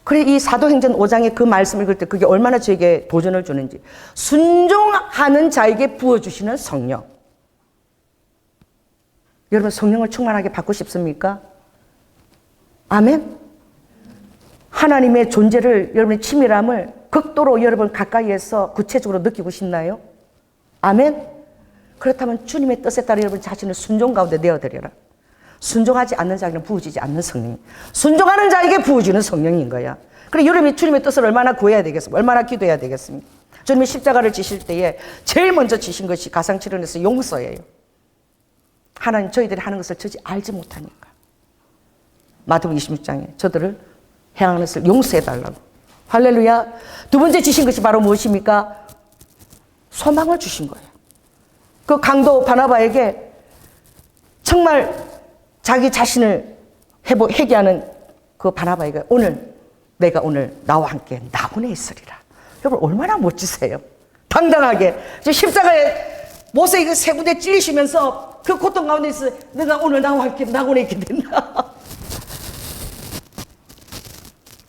그래 이 사도행전 5장의 그 말씀을 읽을 때 그게 얼마나 저에게 도전을 주는지, 순종하는 자에게 부어주시는 성령. 여러분 성령을 충만하게 받고 싶습니까? 아멘? 하나님의 존재를, 여러분의 치밀함을 극도로 여러분 가까이에서 구체적으로 느끼고 싶나요? 아멘? 그렇다면 주님의 뜻에 따라 여러분 자신을 순종 가운데 내어드려라. 순종하지 않는 자에게는 부어지지 않는 성령, 순종하는 자에게 부어지는 성령인 거야. 그래, 여러분이 주님의 뜻을 얼마나 구해야 되겠습니까? 얼마나 기도해야 되겠습니까? 주님이 십자가를 지실 때에 제일 먼저 지신 것이 가상칠언에서 용서예요. 하나님 저희들이 하는 것을 저지 알지 못하니까. 마태복음 26장에 저들을 행하는 것을 용서해달라고. 할렐루야. 두 번째 지신 것이 바로 무엇입니까? 소망을 주신 거예요. 그 강도 바나바에게 정말 자기 자신을 회개하는 그 바나바에게 내가 오늘 나와 함께 나군에 있으리라. 여러분 얼마나 멋지세요. 당당하게 십자가에 못에 세 군데 찔리시면서 그 고통 가운데 있어 내가 오늘 나와 함께 나군에 있게 된다.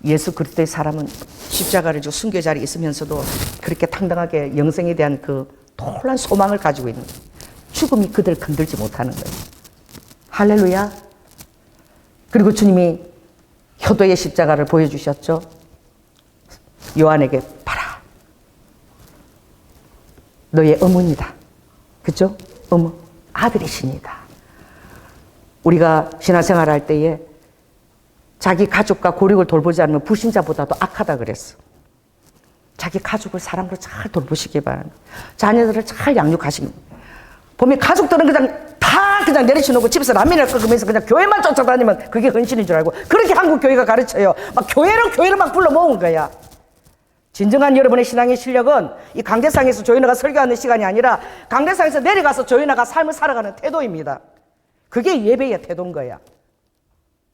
예수 그리스도의 사람은 십자가를 지고 순교 자리에 있으면서도 그렇게 당당하게 영생에 대한 그 놀란 소망을 가지고 있는 거예요. 죽음이 그들을 건들지 못하는 거예요. 할렐루야. 그리고 주님이 효도의 십자가를 보여주셨죠. 요한에게 봐라. 너의 어머니다. 그죠? 어머, 아들이십니다. 우리가 신앙생활 할 때에 자기 가족과 고력을 돌보지 않으면 불신자보다도 악하다 그랬어. 자기 가족을 사랑으로 잘 돌보시기 바랍니다. 자녀들을 잘 양육하시기 바랍니다. 보면 가족들은 그냥 내려치놓고 집에서 라면을 끓으면서 그냥 교회만 쫓아다니면 그게 헌신인 줄 알고 그렇게 한국 교회가 가르쳐요. 막 교회를 막 불러 모은 거야. 진정한 여러분의 신앙의 실력은 이 강대상에서 조연아가 설교하는 시간이 아니라 강대상에서 내려가서 조연아가 삶을 살아가는 태도입니다. 그게 예배의 태도인 거야.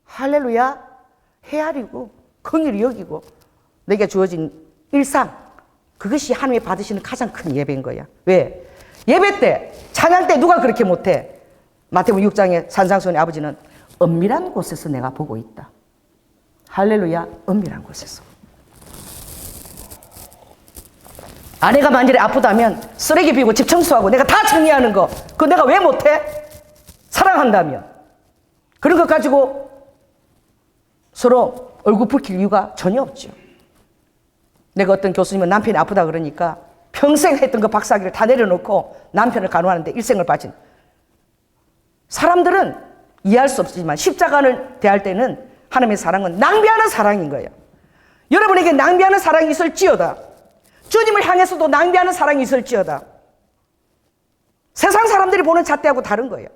할렐루야. 헤아리고 긍휼히 여기고 내게 주어진 일상, 그것이 하나님이 받으시는 가장 큰 예배인 거야. 왜? 예배 때, 찬양 때 누가 그렇게 못해? 마태복음 6장에 산상수훈의 아버지는 은밀한 곳에서 내가 보고 있다. 할렐루야. 은밀한 곳에서. 아내가 만일에 아프다면 쓰레기 비우고 집 청소하고 내가 다 정리하는 거, 그거 내가 왜 못해? 사랑한다면. 그런 것 가지고 서로 얼굴 붉힐 이유가 전혀 없죠. 내가 어떤 교수님은 남편이 아프다 그러니까 평생 했던 그 박사학위를 다 내려놓고 남편을 간호하는데 일생을 바친. 사람들은 이해할 수 없지만 십자가를 대할 때는 하나님의 사랑은 낭비하는 사랑인 거예요. 여러분에게 낭비하는 사랑이 있을지어다. 주님을 향해서도 낭비하는 사랑이 있을지어다. 세상 사람들이 보는 잣대하고 다른 거예요.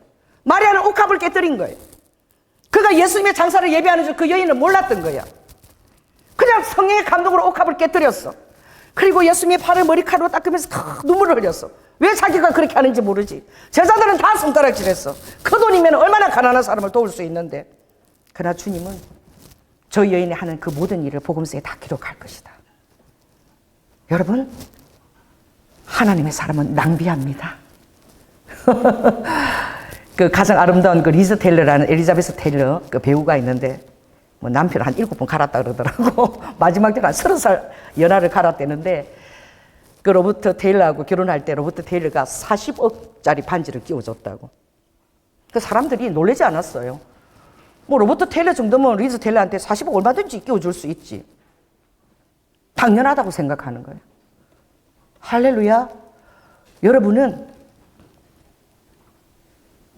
마리아는 옥합을 깨뜨린 거예요. 그가 예수님의 장사를 예배하는 줄 그 여인은 몰랐던 거야. 그냥 성령의 감동으로 옥합을 깨뜨렸어. 그리고 예수님의 팔을 머리카락으로 닦으면서 다 눈물을 흘렸어. 왜 자기가 그렇게 하는지 모르지. 제자들은 다 손가락질했어. 그 돈이면 얼마나 가난한 사람을 도울 수 있는데. 그러나 주님은 저 여인이 하는 그 모든 일을 복음서에 다 기록할 것이다. 여러분, 하나님의 사람은 낭비합니다. 그 가장 아름다운 그 리즈 테일러라는 엘리자베스 테일러 그 배우가 있는데 뭐 남편을 한 7번 갈았다 그러더라고. 마지막 때는 한 30살 연하를 갈았대는데 그 로버트 테일러하고 결혼할 때 로버트 테일러가 40억짜리 반지를 끼워줬다고. 그 사람들이 놀라지 않았어요. 뭐 로버트 테일러 정도면 리즈 테일러한테 40억 얼마든지 끼워줄 수 있지. 당연하다고 생각하는 거예요. 할렐루야. 여러분은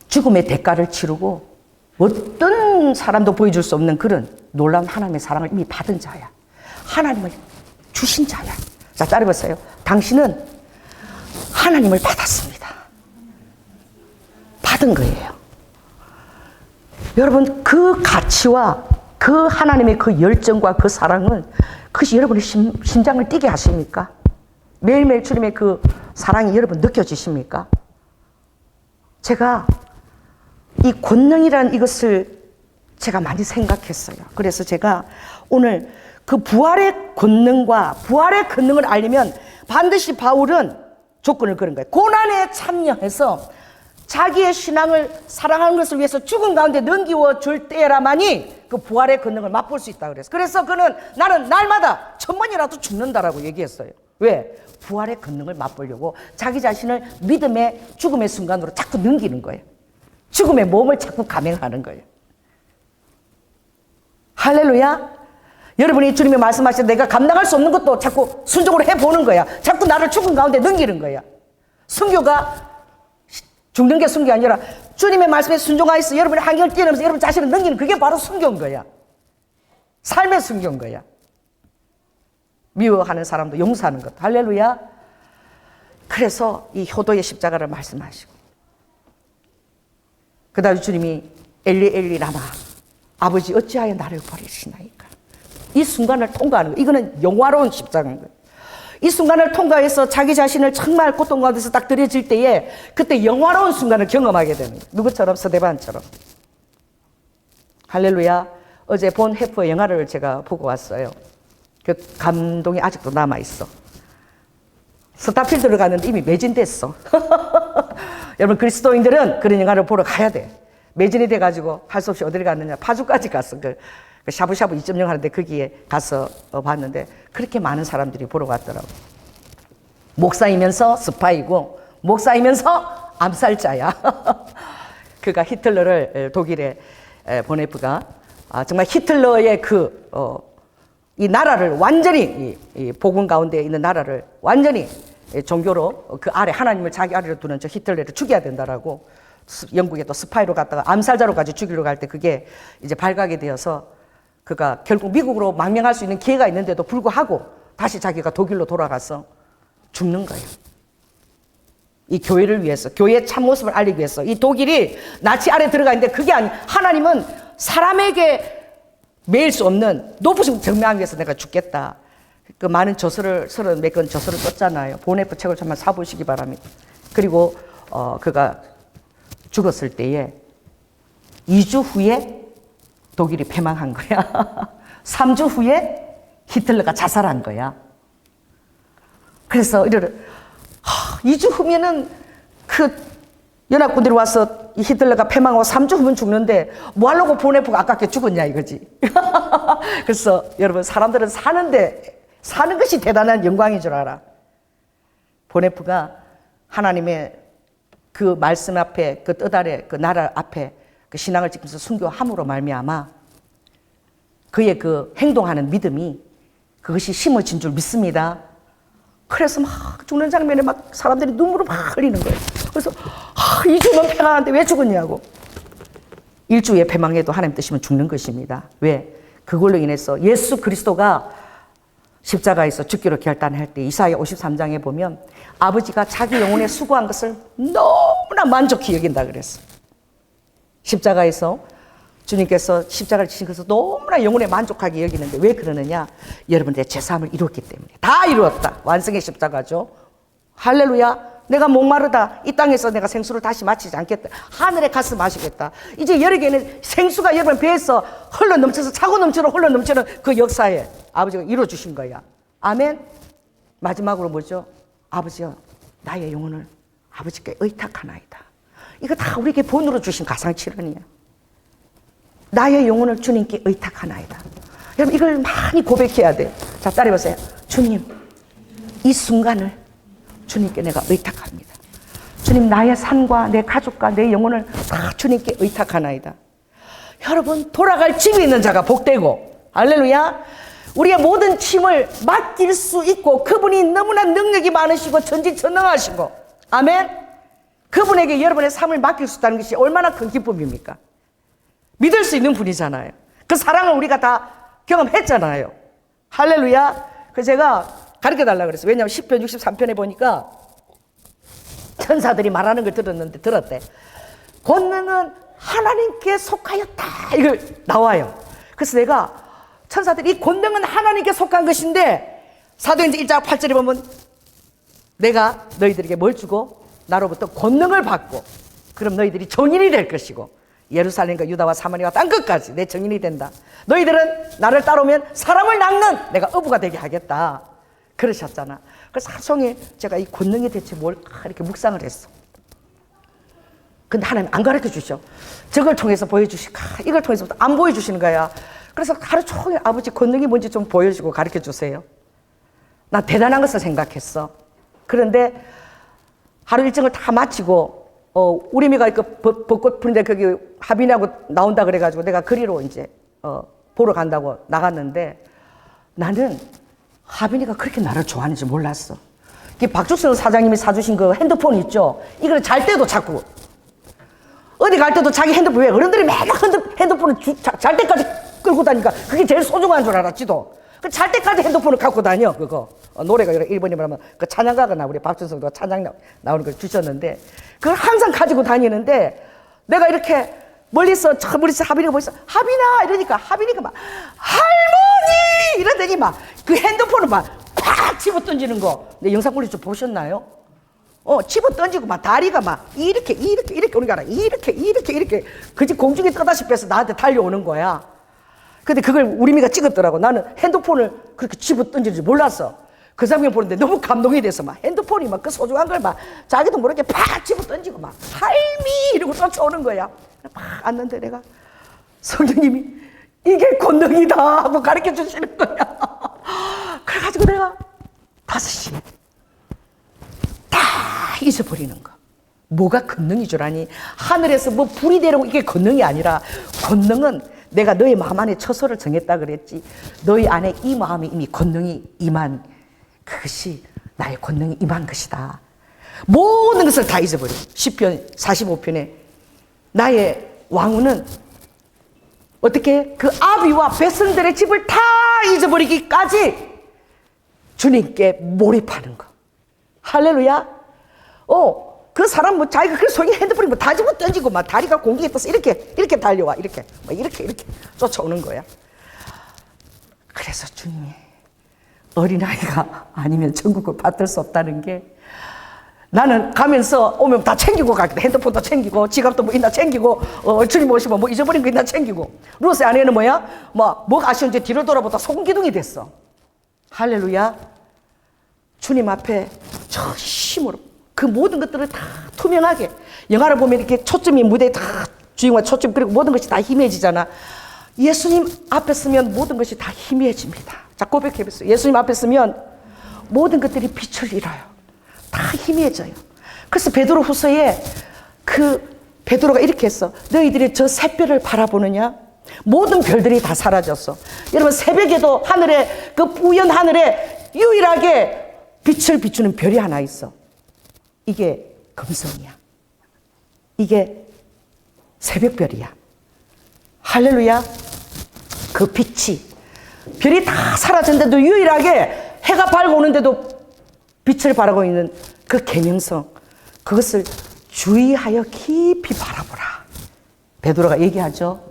죽음의 대가를 치르고 어떤 사람도 보여줄 수 없는 그런 놀라운 하나님의 사랑을 이미 받은 자야. 하나님을 주신 자야. 자, 따라해보세요. 당신은 하나님을 받았습니다. 받은 거예요. 여러분, 그 가치와 그 하나님의 그 열정과 그 사랑은 그것이 여러분의 심장을 뛰게 하십니까? 매일매일 주님의 그 사랑이 여러분 느껴지십니까? 제가 이 권능이라는 이것을 제가 많이 생각했어요. 그래서 제가 오늘 그 부활의 권능과 부활의 권능을 알려면 반드시 바울은 조건을 그런 거예요. 고난에 참여해서 자기의 신앙을 사랑하는 것을 위해서 죽은 가운데 넘기워 줄 때라만이 그 부활의 권능을 맛볼 수 있다 그랬어요. 그래서 그는 나는 날마다 1000번이라도 죽는다라고 얘기했어요. 왜? 부활의 권능을 맛보려고 자기 자신을 믿음의 죽음의 순간으로 자꾸 넘기는 거예요. 죽음의 몸을 자꾸 감행하는 거예요. 할렐루야. 여러분이 주님이 말씀하신 내가 감당할 수 없는 것도 자꾸 순종으로 해보는 거야. 자꾸 나를 죽음 가운데 넘기는 거야. 순교가 죽는 게 순교 아니라 주님의 말씀에 순종하여서 여러분의 환경을 뛰어넘어서 여러분 자신을 넘기는 그게 바로 순교인 거야. 삶의 순교인 거야. 미워하는 사람도 용서하는 것. 할렐루야. 그래서 이 효도의 십자가를 말씀하시고 그 다음에 주님이 엘리 엘리 라마 아버지 어찌하여 나를 버리시나이까. 이 순간을 통과하는 거예요. 이거는 영화로운 십자가인 거예요. 이 순간을 통과해서 자기 자신을 정말 고통 가운데서 딱 들여질 때에 그때 영화로운 순간을 경험하게 되는 거예요. 누구처럼? 스데반처럼. 할렐루야. 어제 본 해프 영화를 제가 보고 왔어요. 그 감동이 아직도 남아있어. 스타필드를 갔는데 이미 매진됐어. 여러분 그리스도인들은 그런 영화를 보러 가야 돼. 매진이 돼가지고 할 수 없이 어디를 갔느냐. 파주까지 갔어. 그 샤브샤브 2.0 하는데 거기에 가서 봤는데 그렇게 많은 사람들이 보러 갔더라고. 목사이면서 스파이고 목사이면서 암살자야. 그가 히틀러를 독일의 보네프가 정말 히틀러의 이 나라를 완전히 이 복음 가운데 있는 나라를 완전히 종교로 그 아래 하나님을 자기 아래로 두는 저 히틀러를 죽여야 된다라고 영국에 또 스파이로 갔다가 암살자로까지 죽이려고 할 때 그게 이제 발각이 되어서 그가 결국 미국으로 망명할 수 있는 기회가 있는데도 불구하고 다시 자기가 독일로 돌아가서 죽는 거예요. 이 교회를 위해서, 교회의 참모습을 알리기 위해서 이 독일이 나치 아래 들어가 있는데 그게 아니 하나님은 사람에게 매일 수 없는 높으신 증명하기 위해서 내가 죽겠다. 그 많은 저서를 30몇 권 저서를 썼잖아요. 보네프 책을 정말 사보시기 바랍니다. 그리고 그가 죽었을 때에 2주 후에 독일이 패망한 거야. 3주 후에 히틀러가 자살한 거야. 그래서 2주 후면은 그 연합군들이 와서 이 히틀러가 패망하고 3주 후면 죽는데 뭐 하려고 보네프가 아깝게 죽었냐 이거지. 그래서 여러분 사람들은 사는 것이 대단한 영광인 줄 알아. 보네프가 하나님의 그 말씀 앞에 그 뜻 아래 그 나라 앞에 그 신앙을 지키면서 순교함으로 말미암아 그의 그 행동하는 믿음이 그것이 심어진 줄 믿습니다. 그래서 막 죽는 장면에 막 사람들이 눈물을 막 흘리는 거예요. 그래서 2주면 패망하는데 왜 죽었냐고. 1주에 패망해도 하나님 뜻이면 죽는 것입니다. 왜? 그걸로 인해서 예수 그리스도가 십자가에서 죽기로 결단할 때 이사야 53장에 보면 아버지가 자기 영혼에 수고한 것을 너무나 만족히 여긴다 그랬어. 십자가에서 주님께서 십자가를 지신 것을 너무나 영혼에 만족하게 여기는데 왜 그러느냐? 여러분들의 제사함을 이뤘기 때문에. 다 이루었다. 완성의 십자가죠. 할렐루야. 내가 목마르다. 이 땅에서 내가 생수를 다시 마시지 않겠다. 하늘에 가서 마시겠다. 이제 여러 개는 생수가 여러분 배에서 흘러 넘쳐서 차고 넘치는 흘러 넘치는 그 역사에 아버지가 이루어주신 거야. 아멘. 마지막으로 뭐죠? 아버지여 나의 영혼을 아버지께 의탁하나이다. 이거 다 우리에게 본으로 주신 가상칠언이야. 나의 영혼을 주님께 의탁하나이다. 여러분 이걸 많이 고백해야 돼. 자 따라해보세요. 주님 이 순간을 주님께 내가 의탁합니다. 주님 나의 삶과 내 가족과 내 영혼을 다 주님께 의탁하나이다. 여러분 돌아갈 집이 있는 자가 복되고 할렐루야. 우리의 모든 짐을 맡길 수 있고 그분이 너무나 능력이 많으시고 전지전능하시고 아멘. 그분에게 여러분의 삶을 맡길 수 있다는 것이 얼마나 큰 기쁨입니까? 믿을 수 있는 분이잖아요. 그 사랑을 우리가 다 경험했잖아요. 할렐루야. 그래서 제가 가르쳐달라고 그랬어요. 왜냐하면 10편 63편에 보니까 천사들이 말하는 걸 들었대. 권능은 하나님께 속하였다. 이걸 나와요. 그래서 내가 천사들이 이 권능은 하나님께 속한 것인데 사도행전 1장 8절에 보면 내가 너희들에게 뭘 주고 나로부터 권능을 받고 그럼 너희들이 정인이 될 것이고 예루살렘과 유다와 사마리아와 땅 끝까지 내 정인이 된다. 너희들은 나를 따르면 사람을 낚는 내가 어부가 되게 하겠다. 그러셨잖아. 그래서 하루 종일 제가 이 권능이 대체 뭘까 이렇게 묵상을 했어. 근데 하나님 안 가르쳐 주셔. 저걸 통해서 보여주실까? 이걸 통해서 안 보여주시는 거야. 그래서 하루 종일 아버지 권능이 뭔지 좀 보여주고 가르쳐 주세요. 난 대단한 것을 생각했어. 그런데 하루 일정을 다 마치고 우리미가 그 벚꽃 피는데 거기 하빈하고 나온다 그래가지고 내가 그리로 이제 보러 간다고 나갔는데 나는 하빈이가 그렇게 나를 좋아하는지 몰랐어. 박주성 사장님이 사주신 그 핸드폰 있죠? 이걸 잘 때도 자꾸 어디 갈 때도 자기 핸드폰, 왜 어른들이 맨날 핸드폰을 잘 때까지 끌고 다니니까 그게 제일 소중한 줄 알았지도. 그 잘 때까지 핸드폰을 갖고 다녀. 그거 노래가 일본이면 하면 그 찬양가가 우리 박준성도 찬양 나오는 걸 주셨는데 그걸 항상 가지고 다니는데 내가 이렇게 멀리서 하빈이가 보였어. 하빈아 이러니까 하빈이가 막 할머니 이러더니 막 그 핸드폰을 막 팍 집어 던지는 거. 내 영상 올리 좀 보셨나요? 집어 던지고 막 다리가 막 이렇게 오는 게 아니라 이렇게 그지 공중에 떠다시피 해서 나한테 달려오는 거야. 근데 그걸 우리미가 찍었더라고. 나는 핸드폰을 그렇게 집어 던지는지 몰랐어. 그 장면 보는데 너무 감동이 돼서 막 핸드폰이 막 그 소중한 걸 막 자기도 모르게 팍 집어 던지고 막 할미 이러고 쫓아오는 거야. 막 앉는데 내가 성령님이 이게 권능이다 하고 가르쳐 주시는 거야. 그래가지고 내가 5시에 다 잊어버리는 거. 뭐가 권능이 줄 아니? 하늘에서 뭐 불이 내려오고 이게 권능이 아니라 권능은 내가 너희 마음 안에 처소를 정했다 그랬지. 너희 안에 이 마음이 이미 권능이 임한 그것이 나의 권능이 임한 것이다. 모든 것을 다 잊어버려. 시편 45편에 나의 왕후는 어떻게 그 아비와 백성들의 집을 다 잊어버리기까지 주님께 몰입하는 거. 할렐루야. 그 사람 뭐 자기가 그 속에 핸드폰이 뭐 다 집어 던지고 막 다리가 공기에 떠서 이렇게 달려와. 이렇게 쫓아오는 거야. 그래서 주님이 어린아이가 아니면 천국을 받을 수 없다는 게 나는 가면서 오면 다 챙기고 가거든. 핸드폰도 챙기고 지갑도 뭐 있나 챙기고 주님 오시면 뭐 잊어버린 거 있나 챙기고. 루스 아내는 뭐가 아쉬운지 뒤로 돌아보다 소금기둥이 됐어. 할렐루야. 주님 앞에 전심으로 그 모든 것들을 다 투명하게. 영화를 보면 이렇게 초점이 무대에 다 주인공 초점, 그리고 모든 것이 다 희미해지잖아. 예수님 앞에 서면 모든 것이 다 희미해집니다. 자, 고백해보세요. 예수님 앞에 서면 모든 것들이 빛을 잃어요. 다 희미해져요. 그래서 베드로 후서에 베드로가 이렇게 했어. 너희들이 저 샛별을 바라보느냐? 모든 별들이 다 사라졌어. 여러분, 새벽에도 하늘에, 그 뿌연 하늘에 유일하게 빛을 비추는 별이 하나 있어. 이게 금성이야. 이게 새벽별이야. 할렐루야. 그 빛이, 별이 다 사라졌는데도 유일하게 해가 밝아 오는데도 빛을 발하고 있는 그 계명성, 그것을 주의하여 깊이 바라보라. 베드로가 얘기하죠.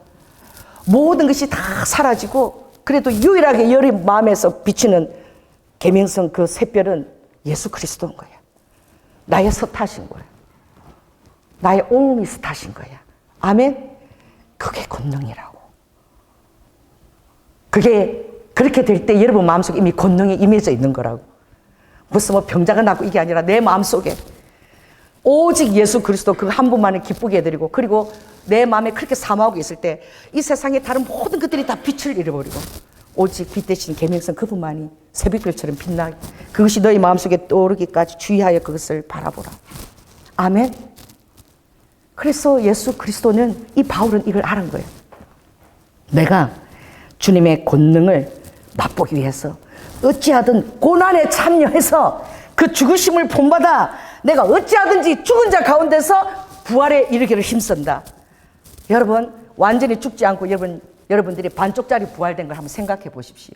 모든 것이 다 사라지고 그래도 유일하게 열이 마음에서 비치는 계명성, 그 샛별은 예수 그리스도인 거야. 나의 스타신 거야. 나의 온리 스타신 거야. 아멘. 그게 권능이라고. 그게 그렇게 될 때 여러분 마음속에 이미 권능이 임해져 있는 거라고. 무슨 뭐 병자가 낫고 이게 아니라 내 마음속에 오직 예수 그리스도 그 한 분만을 기쁘게 해드리고, 그리고 내 마음에 그렇게 사모하고 있을 때 이 세상의 다른 모든 것들이 다 빛을 잃어버리고 오직 빛 대신 계명성 그분만이 새벽별처럼 빛나게, 그것이 너희 마음속에 떠오르기까지 주의하여 그것을 바라보라. 아멘. 그래서 예수 그리스도는, 이 바울은 이걸 알은 거예요. 내가 주님의 권능을 맛보기 위해서 어찌하든 고난에 참여해서 그 죽으심을 본받아 내가 어찌하든지 죽은 자 가운데서 부활에 이르기를 힘쓴다. 여러분, 완전히 죽지 않고 여러분들이 반쪽짜리 부활된 걸 한번 생각해 보십시오.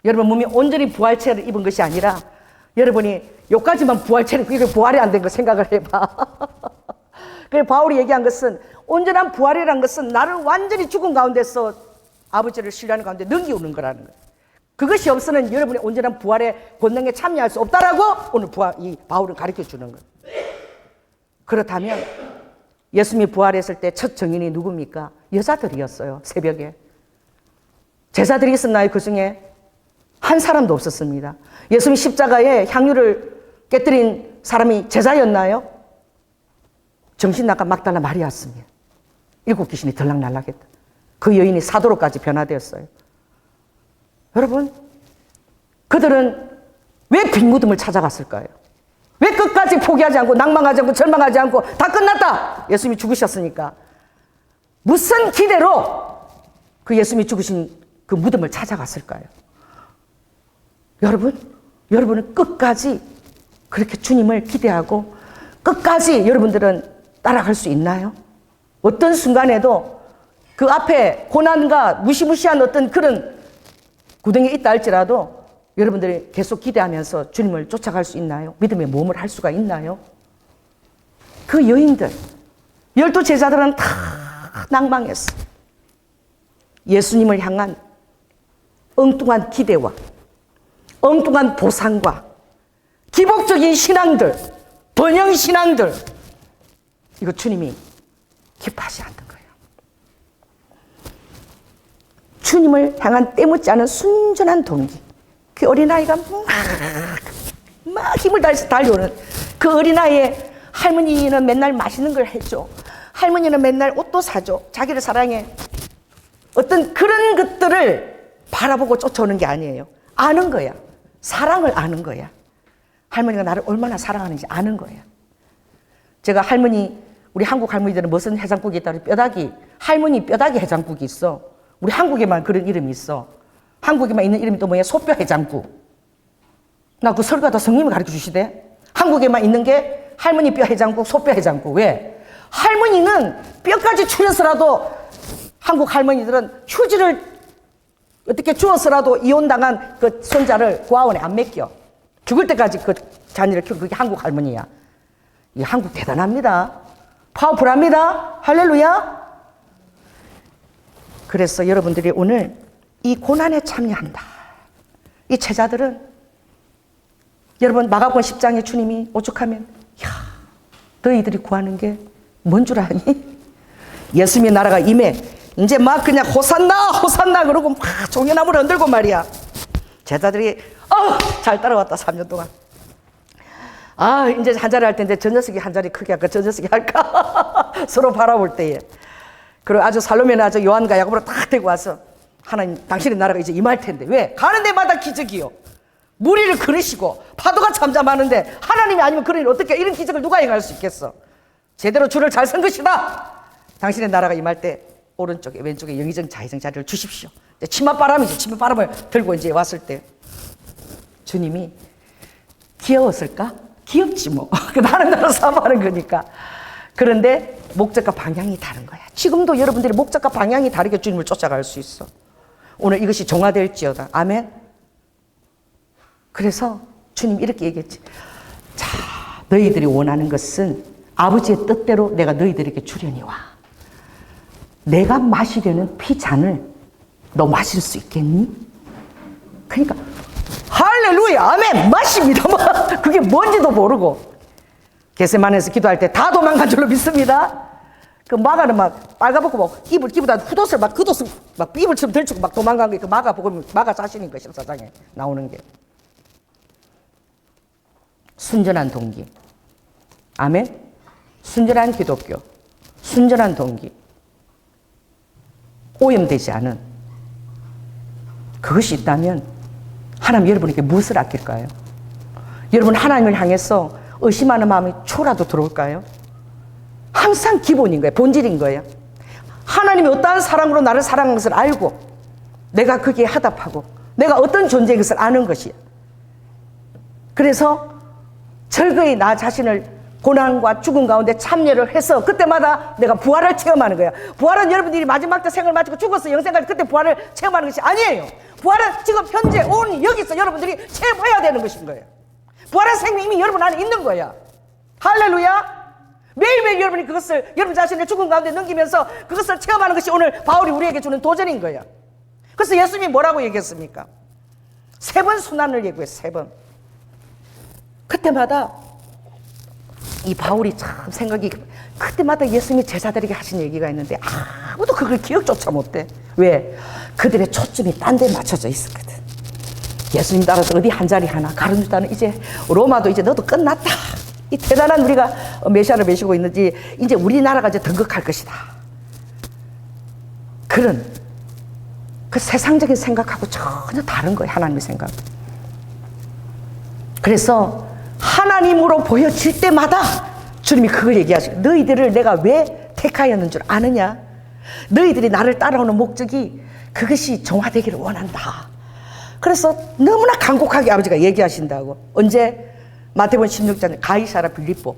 여러분 몸이 온전히 부활체를 입은 것이 아니라 여러분이 요까지만 부활체를, 그게 부활이 안 된 거 생각을 해봐. 그래서 바울이 얘기한 것은, 온전한 부활이라는 것은 나를 완전히 죽은 가운데서 아버지를 신뢰하는 가운데 넘기오는 거라는 거예요. 그것이 없으면 여러분이 온전한 부활의 권능에 참여할 수 없다라고 오늘 이 바울은 가르쳐 주는 거예요. 그렇다면 예수님이 부활했을 때 첫 증인이 누굽니까? 여자들이었어요. 새벽에. 제자들이 있었나요? 그 중에 한 사람도 없었습니다. 예수님이 십자가에 향유를 깨뜨린 사람이 제자였나요? 정신 나간 막달라 마리아였습니다. 7 귀신이 들락날락했다. 그 여인이 사도로까지 변화되었어요. 여러분, 그들은 왜 빈 무덤을 찾아갔을까요? 왜 끝까지 포기하지 않고 낭망하지 않고 절망하지 않고 다 끝났다. 예수님이 죽으셨으니까. 무슨 기대로 그 예수님이 죽으신 그 무덤을 찾아갔을까요? 여러분은 끝까지 그렇게 주님을 기대하고 끝까지 여러분들은 따라갈 수 있나요? 어떤 순간에도 그 앞에 고난과 무시무시한 어떤 그런 구덩이 있다 할지라도 여러분들이 계속 기대하면서 주님을 쫓아갈 수 있나요? 믿음의 몸을 할 수가 있나요? 그 여인들, 12제자들은 다 낭망했어. 예수님을 향한 엉뚱한 기대와 엉뚱한 보상과 기복적인 신앙들, 번영 신앙들, 이거 주님이 기뻐하지 않는 거예요. 주님을 향한 때묻지 않은 순전한 동기. 그 어린아이가 막 힘을 다해서 달려오는 그 어린아이의 할머니는 맨날 맛있는 걸 해줘. 할머니는 맨날 옷도 사줘. 자기를 사랑해. 어떤 그런 것들을 바라보고 쫓아오는 게 아니에요. 아는 거야. 사랑을 아는 거야. 할머니가 나를 얼마나 사랑하는지 아는 거야. 제가 우리 한국 할머니들은 무슨 해장국이 있다? 할머니 뼈다귀 해장국이 있어. 우리 한국에만 그런 이름이 있어. 한국에만 있는 이름이 또 뭐야? 소뼈 해장국. 나 그 설교하다 성님이 가르쳐 주시대. 한국에만 있는 게 할머니 뼈 해장국, 소뼈 해장국. 왜? 할머니는 뼈까지 추려서라도 한국 할머니들은 휴지를 어떻게 주어서라도 이혼당한 그 손자를 고아원에 안 맡겨. 죽을 때까지 그 자녀를 키우고 그게 한국 할머니야. 이 한국 대단합니다. 파워풀합니다. 할렐루야. 그래서 여러분들이 오늘 이 고난에 참여한다. 이 제자들은 여러분 마가복음 10장에 주님이 오죽하면 야, 너희들이 구하는 게 뭔 줄 아니? 예수님의 나라가 임해. 이제 막 그냥 호산나 호산나 그러고 막 종려나무를 흔들고 말이야. 제자들이 잘 따라왔다 3년 동안. 이제 한 자리 할 텐데 저 녀석이 한 자리 크게 할까 저 녀석이 할까 서로 바라볼 때에. 그리고 아주 살로메는 아주 요한과 야고보를 딱 데리고 와서 하나님 당신의 나라가 이제 임할 텐데 왜? 가는 데마다 기적이요. 무리를 그르시고 파도가 잠잠하는데 하나님이 아니면 그러니 어떻게 이런 기적을 누가 행할 수 있겠어? 제대로 줄을 잘 선 것이다. 당신의 나라가 임할 때 오른쪽에 왼쪽에 영의정 좌의정 자리를 주십시오. 치맛바람이지. 치맛바람을 들고 이제 왔을 때 주님이 귀여웠을까? 귀엽지 뭐. 나는 나로 사모하는 거니까. 그런데 목적과 방향이 다른 거야. 지금도 여러분들이 목적과 방향이 다르게 주님을 쫓아갈 수 있어. 오늘 이것이 종화될지어다. 아멘. 그래서 주님 이렇게 얘기했지. 자, 너희들이 원하는 것은 아버지의 뜻대로 내가 너희들에게 주려니와. 내가 마시려는 피잔을 너 마실 수 있겠니? 그러니까 할렐루야 아멘 마십니다. 그게 뭔지도 모르고 겟세마네에서 기도할 때 다 도망간 줄로 믿습니다. 그 마가는 막 빨가벗고 막 입을 기부다 훗옷을 막 겉옷을 막 이불처럼 들치고 막 도망간 게 그 마가 보고 마가 자신인 것이 14장에 나오는 게 순전한 동기. 아멘. 순전한 기독교, 순전한 동기, 오염되지 않은 그것이 있다면 하나님 여러분에게 무엇을 아낄까요? 여러분 하나님을 향해서 의심하는 마음이 초라도 들어올까요? 항상 기본인 거예요. 본질인 거예요. 하나님이 어떠한 사랑으로 나를 사랑하는 것을 알고 내가 거기에 하답하고 내가 어떤 존재인 것을 아는 것이에요. 그래서 절거히 나 자신을 고난과 죽음 가운데 참여를 해서 그때마다 내가 부활을 체험하는 거예요. 부활은 여러분들이 마지막 때 생을 마치고 죽어서 영생까지 그때 부활을 체험하는 것이 아니에요. 부활은 지금 현재 온 여기서 여러분들이 체험해야 되는 것인 거예요. 부활의 생명이 이미 여러분 안에 있는 거야. 할렐루야. 매일매일 여러분이 그것을 여러분 자신의 죽음 가운데 넘기면서 그것을 체험하는 것이 오늘 바울이 우리에게 주는 도전인 거야. 그래서 예수님이 뭐라고 얘기했습니까? 3번 순환을 얘기했어요. 3번. 그때마다 이 바울이 참 생각이 그때마다 예수님이 제자들에게 하신 얘기가 있는데 아무도 그걸 기억조차 못해. 왜? 그들의 초점이 딴 데 맞춰져 있었거든. 예수님 따라서 어디 한 자리 하나 가르치다는 이제 로마도 이제 너도 끝났다. 이 대단한 우리가 메시아를 메시고 있는지 이제 우리나라가 이제 등극할 것이다. 그런 그 세상적인 생각하고 전혀 다른 거예요. 하나님의 생각. 그래서 하나님으로 보여질 때마다 주님이 그걸 얘기하시고, 너희들을 내가 왜 택하였는 줄 아느냐? 너희들이 나를 따라오는 목적이 그것이 정화되기를 원한다. 그래서 너무나 간곡하게 아버지가 얘기하신다고. 언제? 마태복음 16장 가이사라 빌립보,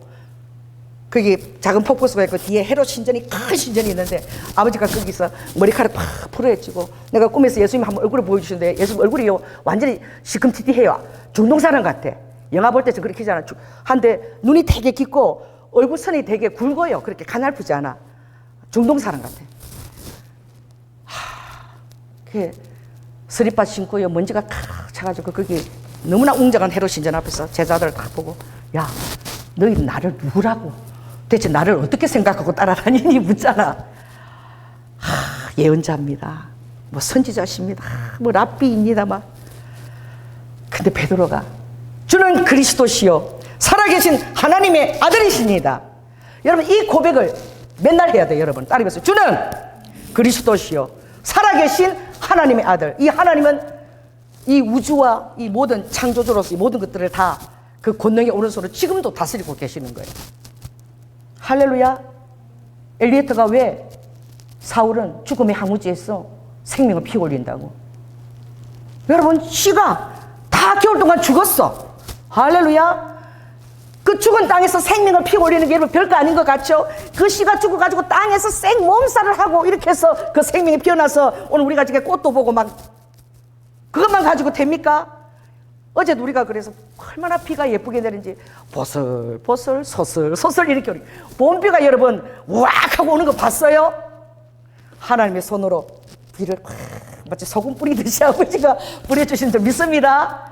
거기 작은 폭포수가 있고 뒤에 헤롯 신전이, 큰 신전이 있는데 아버지가 거기서 머리카락 팍 풀어헤치고, 내가 꿈에서 예수님 한번 얼굴을 보여주시는데 예수님 얼굴이 완전히 시큼티티해요. 중동사람 같아. 영화 볼 때 좀 그렇게 하잖아. 한데 눈이 되게 깊고 얼굴선이 되게 굵어요. 그렇게 가냘프지 않아. 중동사람 같아. 그 스리빠 신고요, 먼지가 탁 차가지고 거기 너무나 웅장한 헤롯 신전 앞에서 제자들을 딱 보고, 야, 너희 나를 누구라고? 대체 나를 어떻게 생각하고 따라다니니? 묻잖아. 예언자입니다. 뭐 선지자십니다. 뭐 랍비입니다. 막. 근데 베드로가 주는 그리스도시요 살아계신 하나님의 아들이십니다. 여러분, 이 고백을 맨날 해야 돼요. 여러분 따르면서, 주는 그리스도시요 살아계신 하나님의 아들. 이 하나님은 이 우주와 이 모든 창조주로서 이 모든 것들을 다 그 권능의 오른손으로 지금도 다스리고 계시는 거예요. 할렐루야. 엘리에트가 왜 사울은 죽음의 항우지에서 생명을 피 올린다고? 여러분, 씨가 다 겨울 동안 죽었어. 할렐루야. 그 죽은 땅에서 생명을 피 올리는 게 여러분 별거 아닌 것 같죠? 그 씨가 죽어가지고 땅에서 생 몸살을 하고 이렇게 해서 그 생명이 피어나서 오늘 우리가 지금 꽃도 보고 막 그것만 가지고 됩니까? 어제도 우리가 그래서 얼마나 비가 예쁘게 내리는지 보슬보슬 소슬소슬 이렇게 오니 봄비가 여러분 우악 하고 오는 거 봤어요? 하나님의 손으로 비를 마치 소금 뿌리듯이 아버지가 뿌려주신 줄 믿습니다.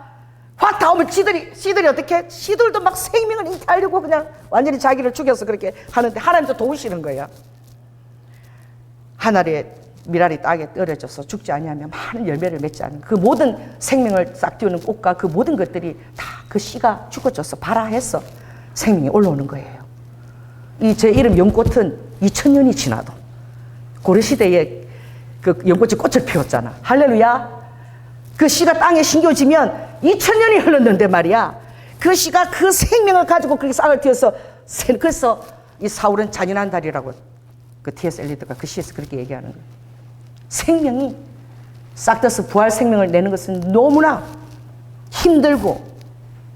확 닿으면 씨들이 어떻게? 씨들도 막 생명을 잉태하려고 그냥 완전히 자기를 죽여서 그렇게 하는데 하나님도 도우시는 거예요. 하늘의 미랄이 땅에 떨어져서 죽지 아니하면 많은 열매를 맺지 않은 그 모든 생명을 싹 틔우는 꽃과 그 모든 것들이 다 그 씨가 죽어져서 발화해서 생명이 올라오는 거예요. 이 제 이름 연꽃은 2000년이 지나도 고려시대에 그 연꽃이 꽃을 피웠잖아. 할렐루야. 그 씨가 땅에 심겨지면 2000년이 흘렀는데 말이야, 그 씨가 그 생명을 가지고 그렇게 싹을 틔워서, 그래서 이 사울은 잔인한 달이라고 그 T.S. 엘리어트가 그 시에서 그렇게 얘기하는 거예요. 생명이 싹 져서 부활 생명을 내는 것은 너무나 힘들고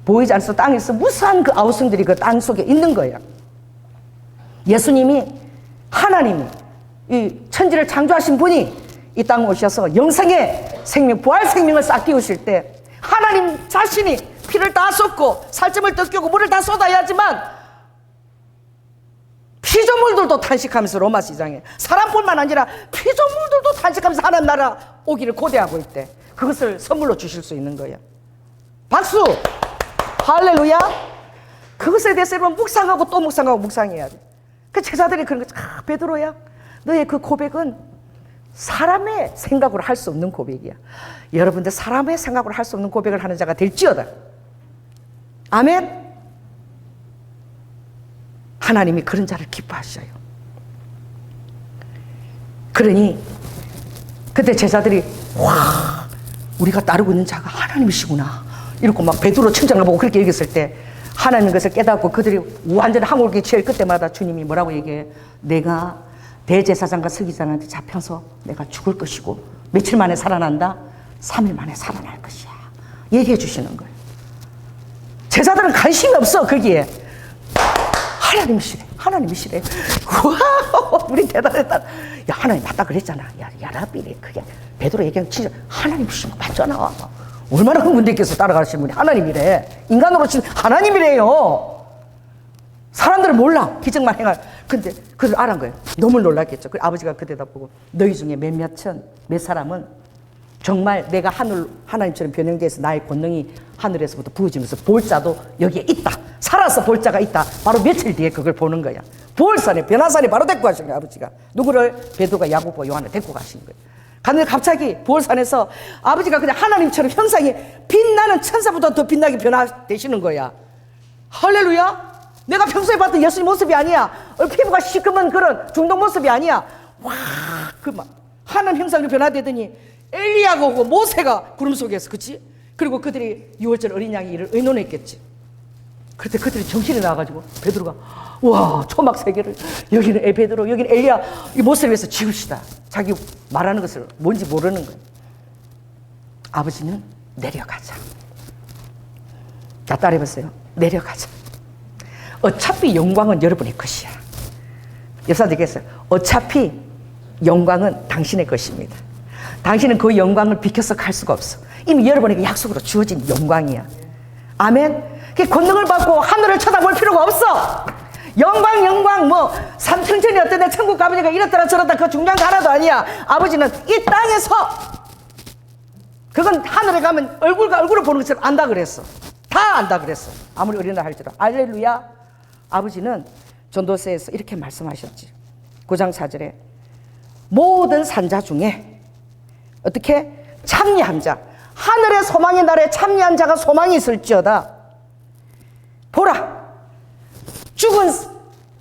보이지 않아서 땅에서 무수한 그 아우성들이 그 땅 속에 있는 거예요. 예수님이, 하나님이, 이 천지를 창조하신 분이 이 땅에 오셔서 영생의 생명, 부활 생명을 싹 틔우실 때 하나님 자신이 피를 다 쏟고 살점을 뜯기고 물을 다 쏟아야 하지만 피조물들도 탄식하면서 로마 시장에, 사람뿐만 아니라 피조물들도 탄식하면서 하나님 나라 오기를 고대하고 있대. 그것을 선물로 주실 수 있는 거예요. 박수! 할렐루야! 그것에 대해서 여러분 묵상하고 또 묵상하고 묵상해야 돼. 그 제자들이 그런 거죠. 베드로야, 너의 그 고백은 사람의 생각으로 할 수 없는 고백이야. 여러분들 사람의 생각으로 할 수 없는 고백을 하는 자가 될지어다. 아멘. 하나님이 그런 자를 기뻐하셔요. 그러니 그때 제자들이, 와, 우리가 따르고 있는 자가 하나님이시구나 이러고 막 베드로 칭찬을 보고 그렇게 얘기했을 때 하나님 것을 깨닫고 그들이 완전히 항울기 제일 그때마다 주님이 뭐라고 얘기해? 내가 대제사장과 서기장한테 잡혀서 내가 죽을 것이고 며칠 만에 살아난다? 3일 만에 살아날 것이야. 얘기해 주시는 거예요. 제자들은 관심이 없어 거기에. 하나님이시래, 하나님이시래. 와, 우리 대단했다. 야, 하나님 맞다 그랬잖아. 야, 라비래. 그게 베드로 얘기하면 진짜 하나님이신 거 맞잖아. 얼마나 흥분되겠어. 따라가시는 분이 하나님이래. 인간으로 친 하나님이래요. 사람들은 몰라. 기적만 행할. 근데 그걸 알은 거예요. 너무 놀랐겠죠. 그 아버지가 그 대답 보고, 너희 중에 몇 사람은 정말 내가 하나님처럼 변형돼서 나의 권능이 하늘에서부터 부어지면서 볼 자도 여기에 있다. 살아서 볼 자가 있다. 바로 며칠 뒤에 그걸 보는 거야. 부월산에, 변화산에 바로 데리고 가신 거야, 아버지가. 누구를? 베드로가 야고보, 요한을 데리고 가신 거예요. 갔는데 갑자기 부월산에서 아버지가 그냥 하나님처럼 형상이 빛나는 천사보다 더 빛나게 변화되시는 거야. 할렐루야. 내가 평소에 봤던 예수님 모습이 아니야. 피부가 시커먼 그런 중동 모습이 아니야. 와, 그 하나님 형상으로 변화되더니 엘리야가 오고 모세가 구름 속에서, 그치? 그리고 그들이 6월절 어린 양의 일을 의논했겠지. 그때 그들이 정신이 나가지고 베드로가 와 초막 세 개를 여기는 베드로 여기는 엘리야 이 못을 위해서 지읍시다. 자기 말하는 것을 뭔지 모르는 거예요. 아버지는 내려가자. 자 따라해보세요. 내려가자. 어차피 영광은 여러분의 것이야. 옆사람 얘기했어요. 어차피 영광은 당신의 것입니다. 당신은 그 영광을 비켜서 갈 수가 없어. 이미 여러분에게 약속으로 주어진 영광이야. 아멘. 그 권능을 받고 하늘을 쳐다볼 필요가 없어. 영광 뭐 삼층천이 어떤데 천국 가보니까 이렇더라 저렇다 그 중요한 거 하나도 아니야. 아버지는 이 땅에서 그건 하늘에 가면 얼굴과 얼굴을 보는 것처럼 안다 그랬어. 다 안다 그랬어. 아무리 어린아이 할지라도. 할렐루야. 아버지는 전도서에서 이렇게 말씀하셨지. 9장 4절에 모든 산자 중에 어떻게 참여한 자 하늘의 소망의 날에 참여한 자가 소망이 있을지어다. 보라 죽은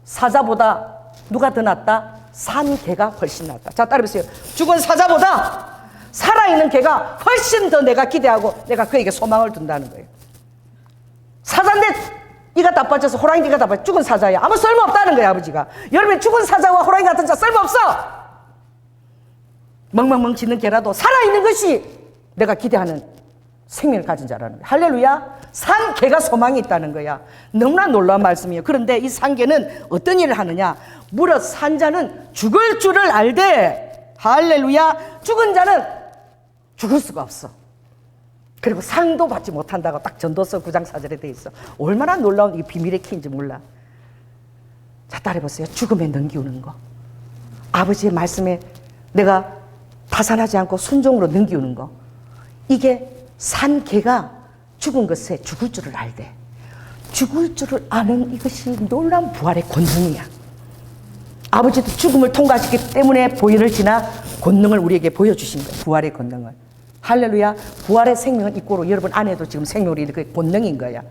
사자보다 누가 더 낫다? 산 개가 훨씬 낫다. 자 따라해보세요. 죽은 사자보다 살아있는 개가 훨씬 더 내가 기대하고 내가 그에게 소망을 둔다는 거예요. 사자인데 이가 다 빠져서 호랑이 띠가 다 빠져 죽은 사자야. 아무 쓸모없다는 거야. 아버지가 여러분 죽은 사자와 호랑이 같은 자 쓸모없어. 멍멍멍 짖는 개라도 살아있는 것이 내가 기대하는 생명을 가진 자라는 거야. 할렐루야. 산 개가 소망이 있다는 거야. 너무나 놀라운 말씀이에요. 그런데 이 산개는 어떤 일을 하느냐. 무릇 산자는 죽을 줄을 알되 할렐루야. 죽은 자는 죽을 수가 없어. 그리고 상도 받지 못한다고 딱 전도서 9장 4절에 돼 있어. 얼마나 놀라운 이 비밀의 키인지 몰라. 자 따라해보세요. 죽음에 넘기우는 거. 아버지의 말씀에 내가 타산하지 않고 순종으로 넘기우는 거. 이게 산 개가 죽은 것에 죽을 줄을 알되 죽을 줄을 아는 이것이 놀라운 부활의 권능이야. 아버지도 죽음을 통과했기 때문에 보혈을 지나 권능을 우리에게 보여주신 거예요. 부활의 권능을. 할렐루야. 부활의 생명은 있고로 여러분 안에도 지금 생명이 그 권능인 거야.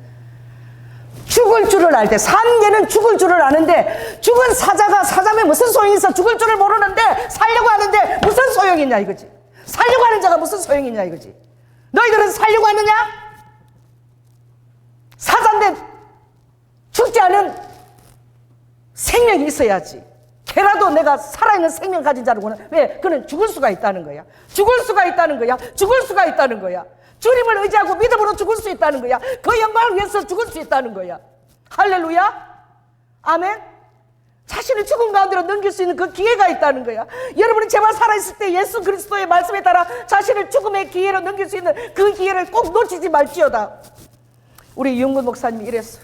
죽을 줄을 알 때 산개는 죽을 줄을 아는데 죽은 사자가 사자면 무슨 소용이 있어. 죽을 줄을 모르는데 살려고 하는데 무슨 소용이 있냐 이거지. 살려고 하는 자가 무슨 소용이 있냐 이거지. 너희들은 살려고 하느냐? 사자인데 죽지 않은 생명이 있어야지. 걔라도 내가 살아있는 생명 가진 자라고는 왜? 그는 죽을 수가 있다는 거야. 죽을 수가 있다는 거야. 죽을 수가 있다는 거야. 주님을 의지하고 믿음으로 죽을 수 있다는 거야. 그 영광을 위해서 죽을 수 있다는 거야. 할렐루야. 아멘. 자신을 죽음 가운데로 넘길 수 있는 그 기회가 있다는 거야. 여러분이 제발 살아있을 때 예수 그리스도의 말씀에 따라 자신을 죽음의 기회로 넘길 수 있는 그 기회를 꼭 놓치지 말지어다. 우리 이용근 목사님이 이랬어.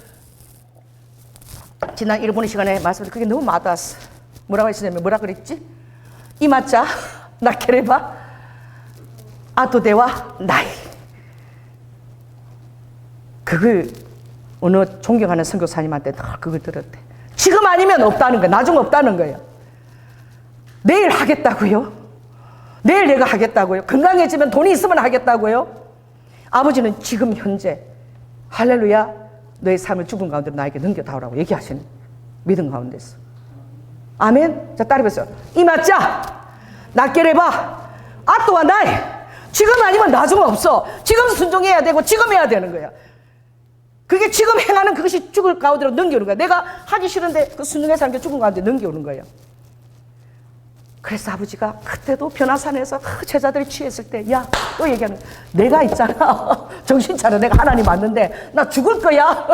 지난 일본 시간에 말씀을 그게 너무 와닿았어. 뭐라고 했냐면 뭐라 그랬지? 이마자 나케레바 아토데와 나이. 그걸 어느 존경하는 선교사님한테 늘 그걸 들었대. 지금 아니면 없다는 거야. 나중 없다는 거예요. 내일 하겠다고요? 내일 내가 하겠다고요? 건강해지면 돈이 있으면 하겠다고요? 아버지는 지금 현재 할렐루야 너의 삶을 죽은 가운데로 나에게 넘겨다오라고 얘기하시는 믿음 가운데서. 아멘. 자 따라해보세요. 이맞자 낫게레바 아또와 나이. 지금 아니면 나중 없어. 지금 순종해야 되고 지금 해야 되는 거야. 그게 지금 행하는 그것이 죽을 가운데로 넘겨오는 거야. 내가 하기 싫은데 그 순종해서 하는 게 죽은 가운데 넘겨오는 거예요. 그래서 아버지가 그때도 변화산에서 제자들이 취했을 때 야 또 얘기하는 거야. 내가 있잖아. 정신 차려. 내가 하나님 맞는데 나 죽을 거야.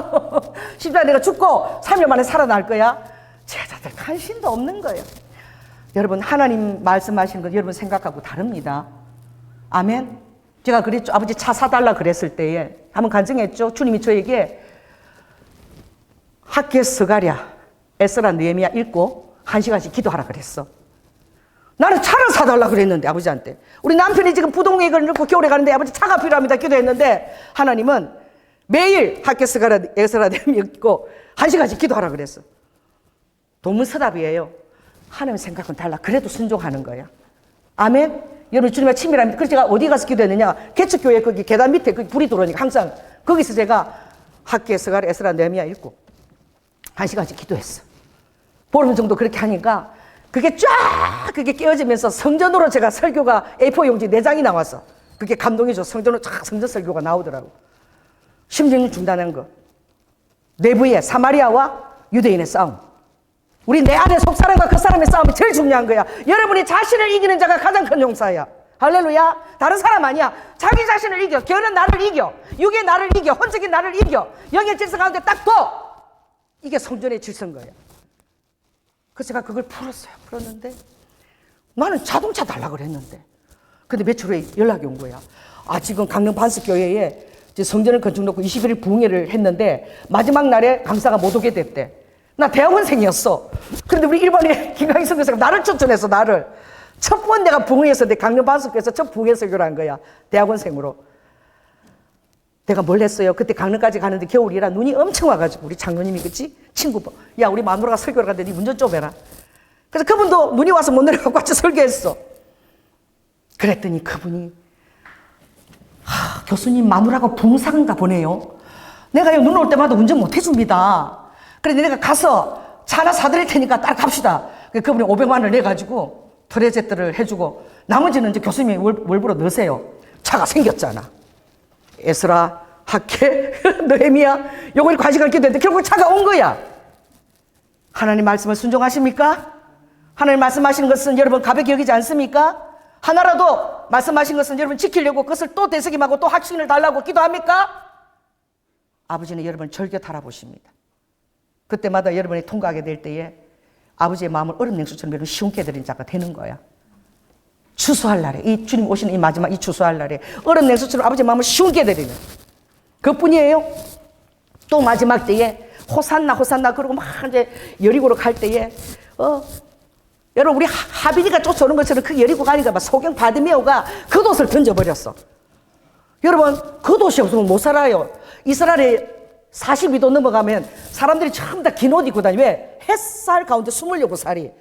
십자가에 내가 죽고 3일 만에 살아날 거야. 제자들 관심도 없는 거예요. 여러분 하나님 말씀하시는 것 여러분 생각하고 다릅니다. 아멘. 제가 그랬죠. 아버지 차 사달라 그랬을 때에 한번 간증했죠. 주님이 저에게 학계 스가랴 에스라 느헤미야 읽고 1시간씩 기도하라 그랬어. 나는 차를 사달라 그랬는데 아버지한테. 우리 남편이 지금 부동액을 넣고 겨울에 가는데 아버지 차가 필요합니다 기도했는데 하나님은 매일 학계 스가랴 에스라 느헤미야 읽고 1시간씩 기도하라 그랬어. 동문서답이에요. 하나님 생각은 달라. 그래도 순종하는 거야. 아멘. 여러분 주님과 친밀합니다. 그래서 제가 어디 가서 기도했느냐. 개척교회 거기 계단 밑에 거기 불이 들어오니까 항상 거기서 제가 학계 스가랴 에스라 느헤미야 읽고 1시간씩 기도했어. 보름 정도 그렇게 하니까 그게 쫙 그게 깨어지면서 성전으로 제가 설교가 A4 용지 4장이 나왔어. 그게 감동이죠. 성전으로 쫙 성전 설교가 나오더라고. 심령 중단한 거. 내부의 사마리아와 유대인의 싸움. 우리 내 안에 속사람과 그 사람의 싸움이 제일 중요한 거야. 여러분이 자신을 이기는 자가 가장 큰 용사야. 할렐루야. 다른 사람 아니야. 자기 자신을 이겨. 겨는 나를 이겨. 육의 나를 이겨. 혼적인 나를 이겨. 영의 질서 가운데 딱 둬. 이게 성전의 질서인 거야. 그래서 제가 그걸 풀었는데 나는 자동차 달라고 그랬는데 근데 며칠 후에 연락이 온 거야. 지금 강릉 반석교회에 성전을 건축 놓고 21일 부흥회를 했는데 마지막 날에 강사가 못 오게 됐대. 나 대학원생이었어. 그런데 우리 일본의 김강희 선교사가 나를 추천해서 나를 첫 번 내가 부흥회에서 강릉 반석교회에서 첫 부흥회 설교를 한 거야. 대학원생으로. 내가 뭘 했어요? 그때 강릉까지 가는데 겨울이라 눈이 엄청 와가지고 우리 장로님이 그치? 친구 야 우리 마누라가 설교를 가는데 네 운전 좀 해라. 그래서 그분도 눈이 와서 못 내려가고 같이 설교했어. 그랬더니 그분이 교수님 마누라가 붕상인가 보네요. 내가 눈 올 때마다 운전 못 해줍니다. 그런데 내가 가서 차 하나 사드릴 테니까 따라갑시다. 그분이 500만 원을 내가지고 트레제트를 해주고 나머지는 이제 교수님이 월부로 넣으세요. 차가 생겼잖아. 에스라, 학계, 느헤미야 요걸 관심을 갖게 됐는데 결국 차가 온 거야. 하나님 말씀을 순종하십니까? 하나님 말씀하시는 것은 여러분 가볍게 여기지 않습니까? 하나라도 말씀하신 것은 여러분 지키려고 그것을 또 되새김하고 또 확신을 달라고 기도합니까? 아버지는 여러분을 절겨 달아보십니다. 그때마다 여러분이 통과하게 될 때에 아버지의 마음을 얼음 냉수처럼 여러분 시원케 해드리는 자가 되는 거야. 추수할 날에 이 주님 오시는 이 마지막 이 추수할 날에 얼음 냉수처럼 아버지의 마음을 시원케 해드리는 그뿐이에요. 또 마지막 때에 호산나 호산나 그러고 막 이제 여리고로 갈 때에 여러분 우리 하비니가 쫓아오는 것처럼 그 여리고 가니까 막 소경 바드메오가 겉옷을 던져버렸어. 여러분 겉옷이 없으면 못 살아요. 이스라엘에 42도 넘어가면 사람들이 전부 다 긴 옷 입고 다니. 왜? 햇살 가운데 숨으려고 살이.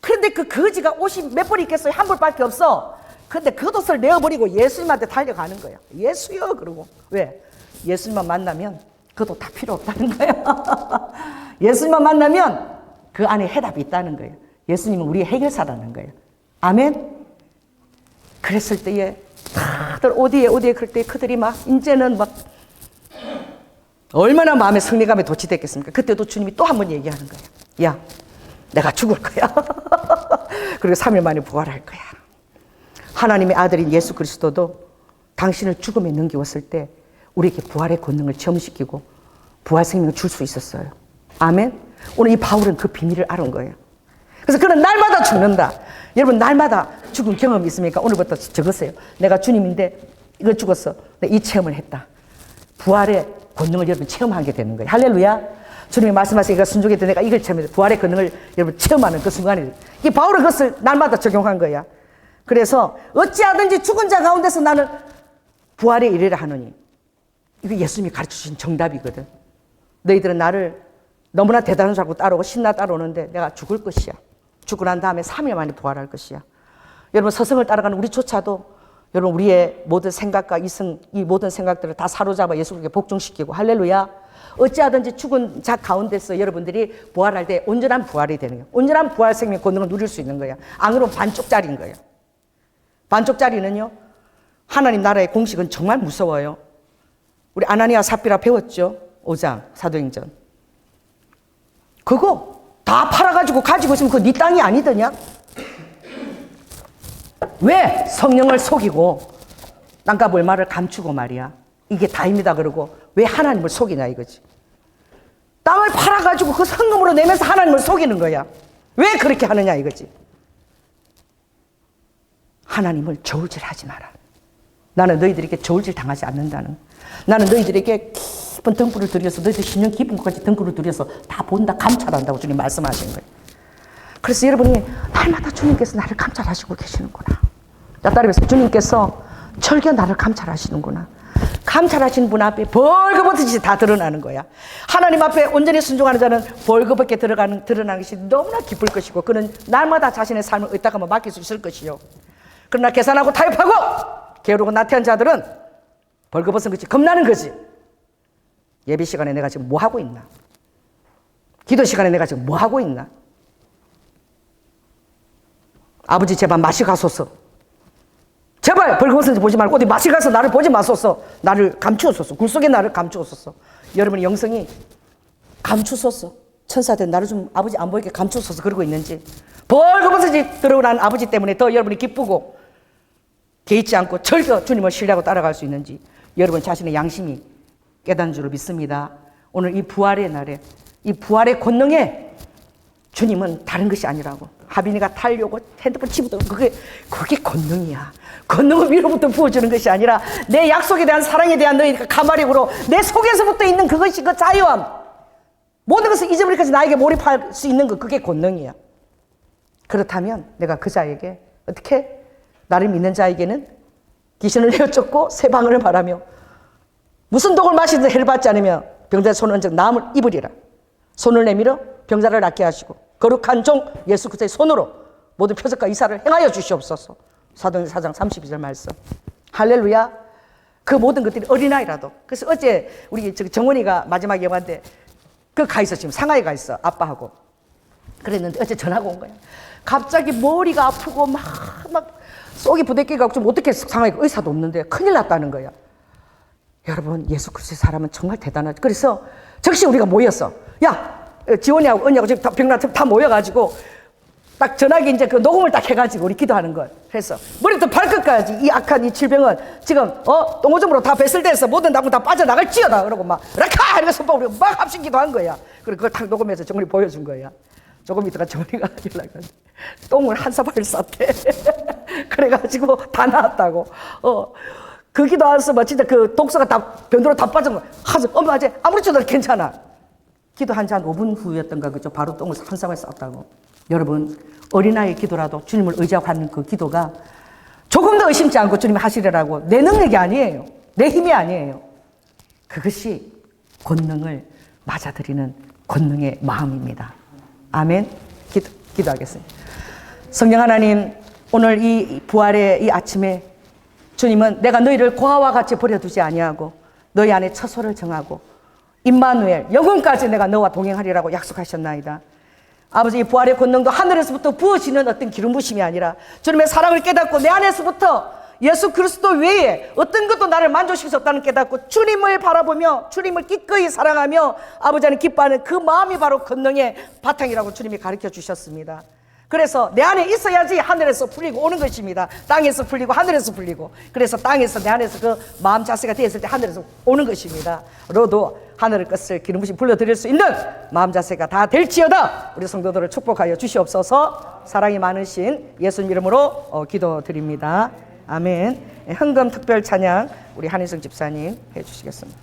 그런데 그 거지가 옷이 몇 벌 있겠어요? 한 벌밖에 없어. 근데 겉옷을 내어버리고 예수님한테 달려가는 거야. 예수여 그러고. 왜? 예수님만 만나면 겉옷 다 필요 없다는 거야. 예수님만 만나면 그 안에 해답이 있다는 거예요. 예수님은 우리의 해결사라는 거예요. 아멘? 그랬을 때에 다들 어디에 그럴 때 그들이 막 이제는 막 얼마나 마음의 승리감에 도취됐겠습니까? 그때도 주님이 또 한 번 얘기하는 거예요. 야, 내가 죽을 거야. 그리고 3일 만에 부활할 거야. 하나님의 아들인 예수 그리스도도 당신을 죽음에 넘기웠을 때 우리에게 부활의 권능을 체험시키고 부활 생명을 줄 수 있었어요. 아멘? 오늘 이 바울은 그 비밀을 알은 거예요. 그래서 그는 날마다 죽는다. 여러분 날마다 죽은 경험이 있습니까? 오늘부터 적으세요. 내가 주님인데 이거 죽었어. 내가 이 체험을 했다. 부활의 권능을 여러분 체험하게 되는 거예요. 할렐루야. 주님이 말씀하시니까 순종했던 내가 이걸 체험해서 부활의 권능을 여러분 체험하는 그 순간이 이 바울은 그것을 날마다 적용한 거야. 그래서 어찌하든지 죽은 자 가운데서 나는 부활에 이르라 하느니 이거 예수님이 가르쳐주신 정답이거든. 너희들은 나를 너무나 대단한 줄 알고 따라오고 신나 따라오는데 내가 죽을 것이야. 죽고 난 다음에 3일 만에 부활할 것이야. 여러분 서성을 따라가는 우리조차도 여러분 우리의 모든 생각과 이 모든 생각들을 다 사로잡아 예수님께 복종시키고 할렐루야. 어찌하든지 죽은 자 가운데서 여러분들이 부활할 때 온전한 부활이 되는 거예요. 온전한 부활 생명 권능을 누릴 수 있는 거예요. 안 그러면 반쪽짜리인 거예요. 반쪽짜리는요. 하나님 나라의 공식은 정말 무서워요. 우리 아나니아 삽비라 배웠죠. 5장 사도행전. 그거 다 팔아가지고 가지고 있으면 그거 네 땅이 아니더냐? 왜? 성령을 속이고 땅값 얼마를 감추고 말이야. 이게 다입니다 그러고 왜 하나님을 속이냐 이거지. 땅을 팔아가지고 그 성금으로 내면서 하나님을 속이는 거야. 왜 그렇게 하느냐 이거지. 하나님을 저울질하지 마라. 나는 너희들에게 저울질 당하지 않는다는. 나는 너희들에게 깊은 등불을 들여서 너희들 신령 깊은 것까지 등불을 들여서 다 본다 감찰한다고 주님 말씀하신 거예요. 그래서 여러분이 날마다 주님께서 나를 감찰하시고 계시는구나. 나 따르면서 주님께서 철저 나를 감찰하시는구나. 감찰하신 분 앞에 벌거벗듯이 다 드러나는 거야. 하나님 앞에 온전히 순종하는 자는 벌거벗게 드러나는 것이 너무나 기쁠 것이고 그는 날마다 자신의 삶을 의탁하며 맡길 수 있을 것이요. 그러나 계산하고 타협하고 게으르고 나태한 자들은 벌거벗은 것이 겁나는 거지. 예배 시간에 내가 지금 뭐 하고 있나? 기도 시간에 내가 지금 뭐 하고 있나? 아버지 제발 마시 가소서. 제발 벌거벗은지 보지 말고 어디 마시 가서 나를 보지 마소서. 나를 감추었소서. 굴 속에 나를 감추었소서. 여러분의 영성이 감추소서. 천사된 나를 좀 아버지 안 보이게 감추소서. 그러고 있는지, 벌거벗이 들어오는 아버지 때문에 더 여러분이 기쁘고 개의치 않고 절거 주님을 신뢰하고 따라갈 수 있는지 여러분 자신의 양심이 깨닫는 줄을 믿습니다. 오늘 이 부활의 날에, 이 부활의 권능에 주님은 다른 것이 아니라고. 하빈이가 타려고 핸드폰 치부터 그게 권능이야. 권능은 위로부터 부어주는 것이 아니라 내 약속에 대한 사랑에 대한 너희 가마력으로 내 속에서부터 있는 그것이 그 자유함, 모든 것을 잊어버리기까지 나에게 몰입할 수 있는 것, 그게 권능이야. 그렇다면 내가 그 자에게 어떻게, 나를 믿는 자에게는 귀신을 내어쫓고 새 방언을 말하며 무슨 독을 마시든 해를 받지 않으며 병자의 손을 얹어 나음을 입으리라. 손을 내밀어 병자를 낫게 하시고 거룩한 종 예수 그리스도의 손으로 모든 표적과 이사를 행하여 주시옵소서. 사도행전 4장 32절 말씀. 할렐루야. 그 모든 것들이 어린아이라도. 그래서 어제 우리 정원이가 마지막 영화인데 그 가 있어, 지금 상하이 가 있어, 아빠하고. 그랬는데 어제 전화가 온 거야. 갑자기 머리가 아프고 막 속이 부대끼고 좀 어떻게 상하이, 의사도 없는데 큰일 났다는 거야. 여러분, 예수 그리스도의 사람은 정말 대단하죠. 그래서 즉시 우리가 모였어. 야, 지원이하고 언니하고 지금 병나처럼 다 모여가지고 딱 전화기 이제 그 녹음을 딱 해가지고 우리 기도하는 걸. 그래서 머리부터 발끝까지 이 악한 이 질병은 지금 똥오줌으로 다 배설돼서 모든 나무 다 빠져나갈지어다. 그러고 막 라카 이렇게 손바 우리가 막 합심 기도한 거야. 그리고 그걸 딱 녹음해서 정훈이 보여준 거야. 조금 있다가 정훈이가 연락이 똥을 한 사발 쌌대. 그래가지고 다 나았다고. 그 기도하면서 뭐 진짜 그 독소가 다 변도로 다 빠진 거야. 엄마 이제 아무렇지도 않게 괜찮아. 기도한 지 한 5분 후였던가 그죠? 바로 똥을 한 사발 쌌다고. 여러분, 어린아이의 기도라도 주님을 의지하고 하는 그 기도가 조금 더 의심치 않고 주님이 하시리라고. 내 능력이 아니에요. 내 힘이 아니에요. 그것이 권능을 맞아들이는 권능의 마음입니다. 아멘. 기도하겠습니다. 성령 하나님, 오늘 이 부활의 이 아침에 주님은 내가 너희를 고아와 같이 버려두지 아니하고 너희 안에 처소를 정하고 임마누엘, 영혼까지 내가 너와 동행하리라고 약속하셨나이다. 아버지, 이 부활의 권능도 하늘에서부터 부어지는 어떤 기름 부심이 아니라 주님의 사랑을 깨닫고 내 안에서부터 예수 그리스도 외에 어떤 것도 나를 만족시킬 수 없다는 깨닫고 주님을 바라보며 주님을 기꺼이 사랑하며 아버지 안에 기뻐하는 그 마음이 바로 권능의 바탕이라고 주님이 가르쳐 주셨습니다. 그래서 내 안에 있어야지 하늘에서 풀리고 오는 것입니다. 땅에서 풀리고 하늘에서 풀리고. 그래서 땅에서 내 안에서 그 마음 자세가 되었을 때 하늘에서 오는 것입니다. 로도 하늘의 것을 기름 부심 불러드릴 수 있는 마음 자세가 다 될지어다. 우리 성도들을 축복하여 주시옵소서. 사랑이 많으신 예수님 이름으로 기도드립니다. 아멘. 헌금 특별 찬양 우리 한희성 집사님 해주시겠습니다.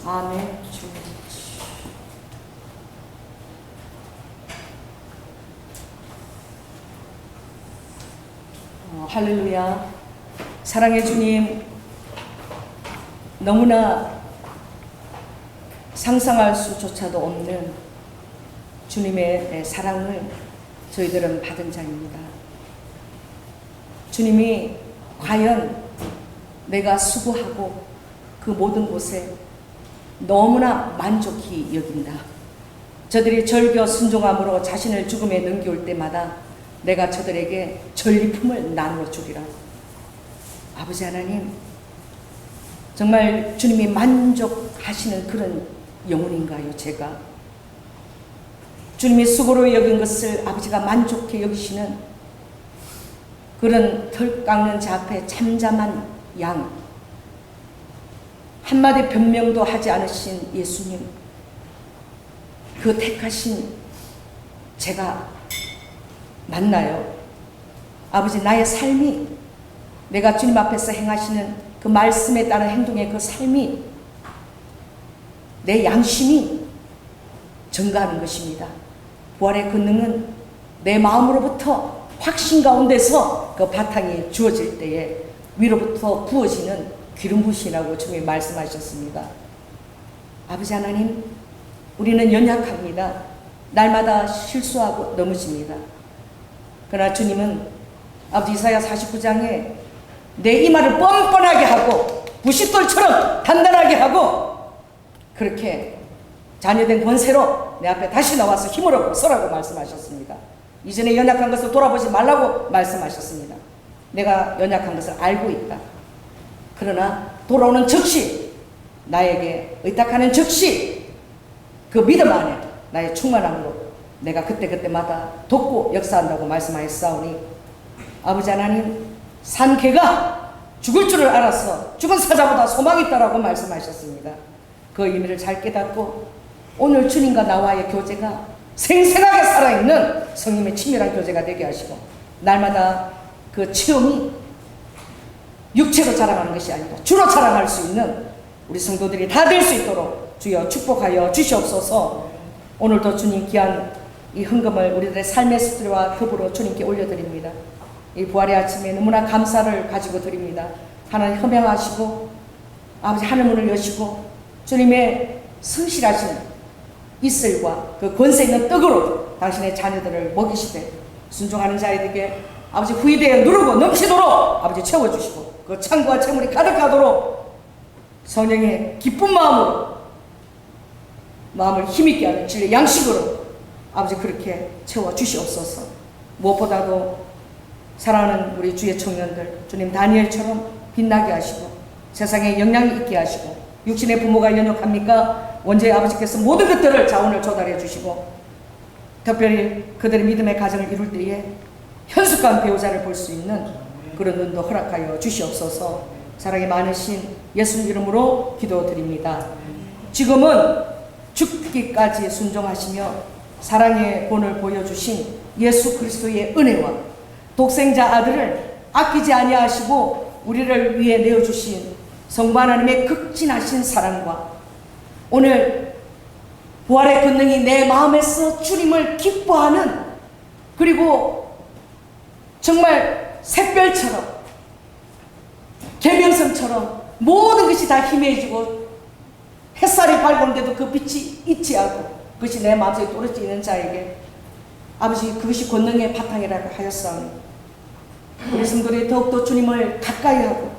아멘. 할렐루야. 사랑의 주님, 너무나 상상할 수조차도 없는 주님의 사랑을 저희들은 받은 자입니다. 주님이 과연 내가 수고하고 그 모든 곳에 너무나 만족히 여긴다. 저들이 절겨 순종함으로 자신을 죽음에 넘겨올 때마다 내가 저들에게 전리품을 나누어 주리라. 아버지 하나님, 정말 주님이 만족하시는 그런 영혼인가요, 제가? 주님이 수고로 여긴 것을 아버지가 만족해 여기시는 그런 털 깎는 자 앞에 잠잠한 양, 한마디 변명도 하지 않으신 예수님, 그 택하신 제가 맞나요? 아버지, 나의 삶이, 내가 주님 앞에서 행하시는 그 말씀에 따른 행동의 그 삶이, 내 양심이 증가하는 것입니다. 부활의 권능은 내 마음으로부터 확신 가운데서 그 바탕이 주어질 때에 위로부터 부어지는 기름 부으시라고 주님이 말씀하셨습니다. 아버지 하나님, 우리는 연약합니다. 날마다 실수하고 넘어집니다. 그러나 주님은 아버지 이사야 49장에 내 이마를 뻔뻔하게 하고 부싯돌처럼 단단하게 하고 그렇게 자녀된 권세로 내 앞에 다시 나와서 힘을 얻고 서라고 말씀하셨습니다. 이전에 연약한 것을 돌아보지 말라고 말씀하셨습니다. 내가 연약한 것을 알고 있다. 그러나 돌아오는 즉시, 나에게 의탁하는 즉시 그 믿음 안에 나의 충만함으로 내가 그때그때마다 돕고 역사한다고 말씀하였사오니, 아버지 하나님, 산 개가 죽을 줄을 알아서 죽은 사자보다 소망이 있다라고 말씀하셨습니다. 그 의미를 잘 깨닫고 오늘 주님과 나와의 교제가 생생하게 살아있는 성님의 친밀한 교제가 되게 하시고, 날마다 그 체험이 육체로 자랑하는 것이 아니라 주로 자랑할 수 있는 우리 성도들이 다 될 수 있도록 주여 축복하여 주시옵소서. 오늘도 주님 귀한 이 헌금을 우리들의 삶의 습들과 더불어 주님께 올려드립니다. 이 부활의 아침에 너무나 감사를 가지고 드립니다. 하나님 흠양하시고 아버지 하늘문을 여시고 주님의 성실하신 이슬과 그 권세 있는 떡으로 당신의 자녀들을 먹이시되 순종하는 자에게 아버지 후이대에 누르고 넘치도록 아버지 채워주시고 그 창고와 채물이 가득하도록 성령의 기쁜 마음으로 마음을 힘있게 하는 진리의 양식으로 아버지 그렇게 채워주시옵소서. 무엇보다도 사랑하는 우리 주의 청년들 주님 다니엘처럼 빛나게 하시고 세상에 영향이 있게 하시고, 육신의 부모가 연약합니까? 원죄의 아버지께서 모든 것들을 자원을 조달해 주시고 특별히 그들의 믿음의 가정을 이룰 때에 현숙한 배우자를 볼 수 있는 그런 눈도 허락하여 주시옵소서. 사랑이 많으신 예수님 이름으로 기도드립니다. 지금은 죽기까지 순종하시며 사랑의 본을 보여주신 예수 그리스도의 은혜와 독생자 아들을 아끼지 아니하시고 우리를 위해 내어주신 성부 하나님의 극진하신 사랑과 오늘 부활의 권능이 내 마음에서 주님을 기뻐하는, 그리고 정말 샛별처럼 계명성처럼 모든 것이 다 희미해지고 햇살이 밝은데도 그 빛이 잊지 않고 그것이 내 마음속에 떨어져 있는 자에게 아버지 그것이 권능의 바탕이라고 하였사오니 우리 성도들이 더욱더 주님을 가까이 하고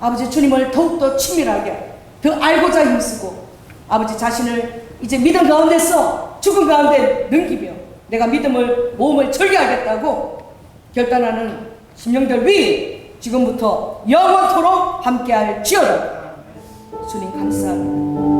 아버지 주님을 더욱더 친밀하게 더 알고자 힘쓰고 아버지 자신을 이제 믿음 가운데서 죽음 가운데 넘기며 내가 믿음을 몸을 절개하겠다고 결단하는 심령들 위 지금부터 영원토록 함께할 지어다. 주님 감사합니다.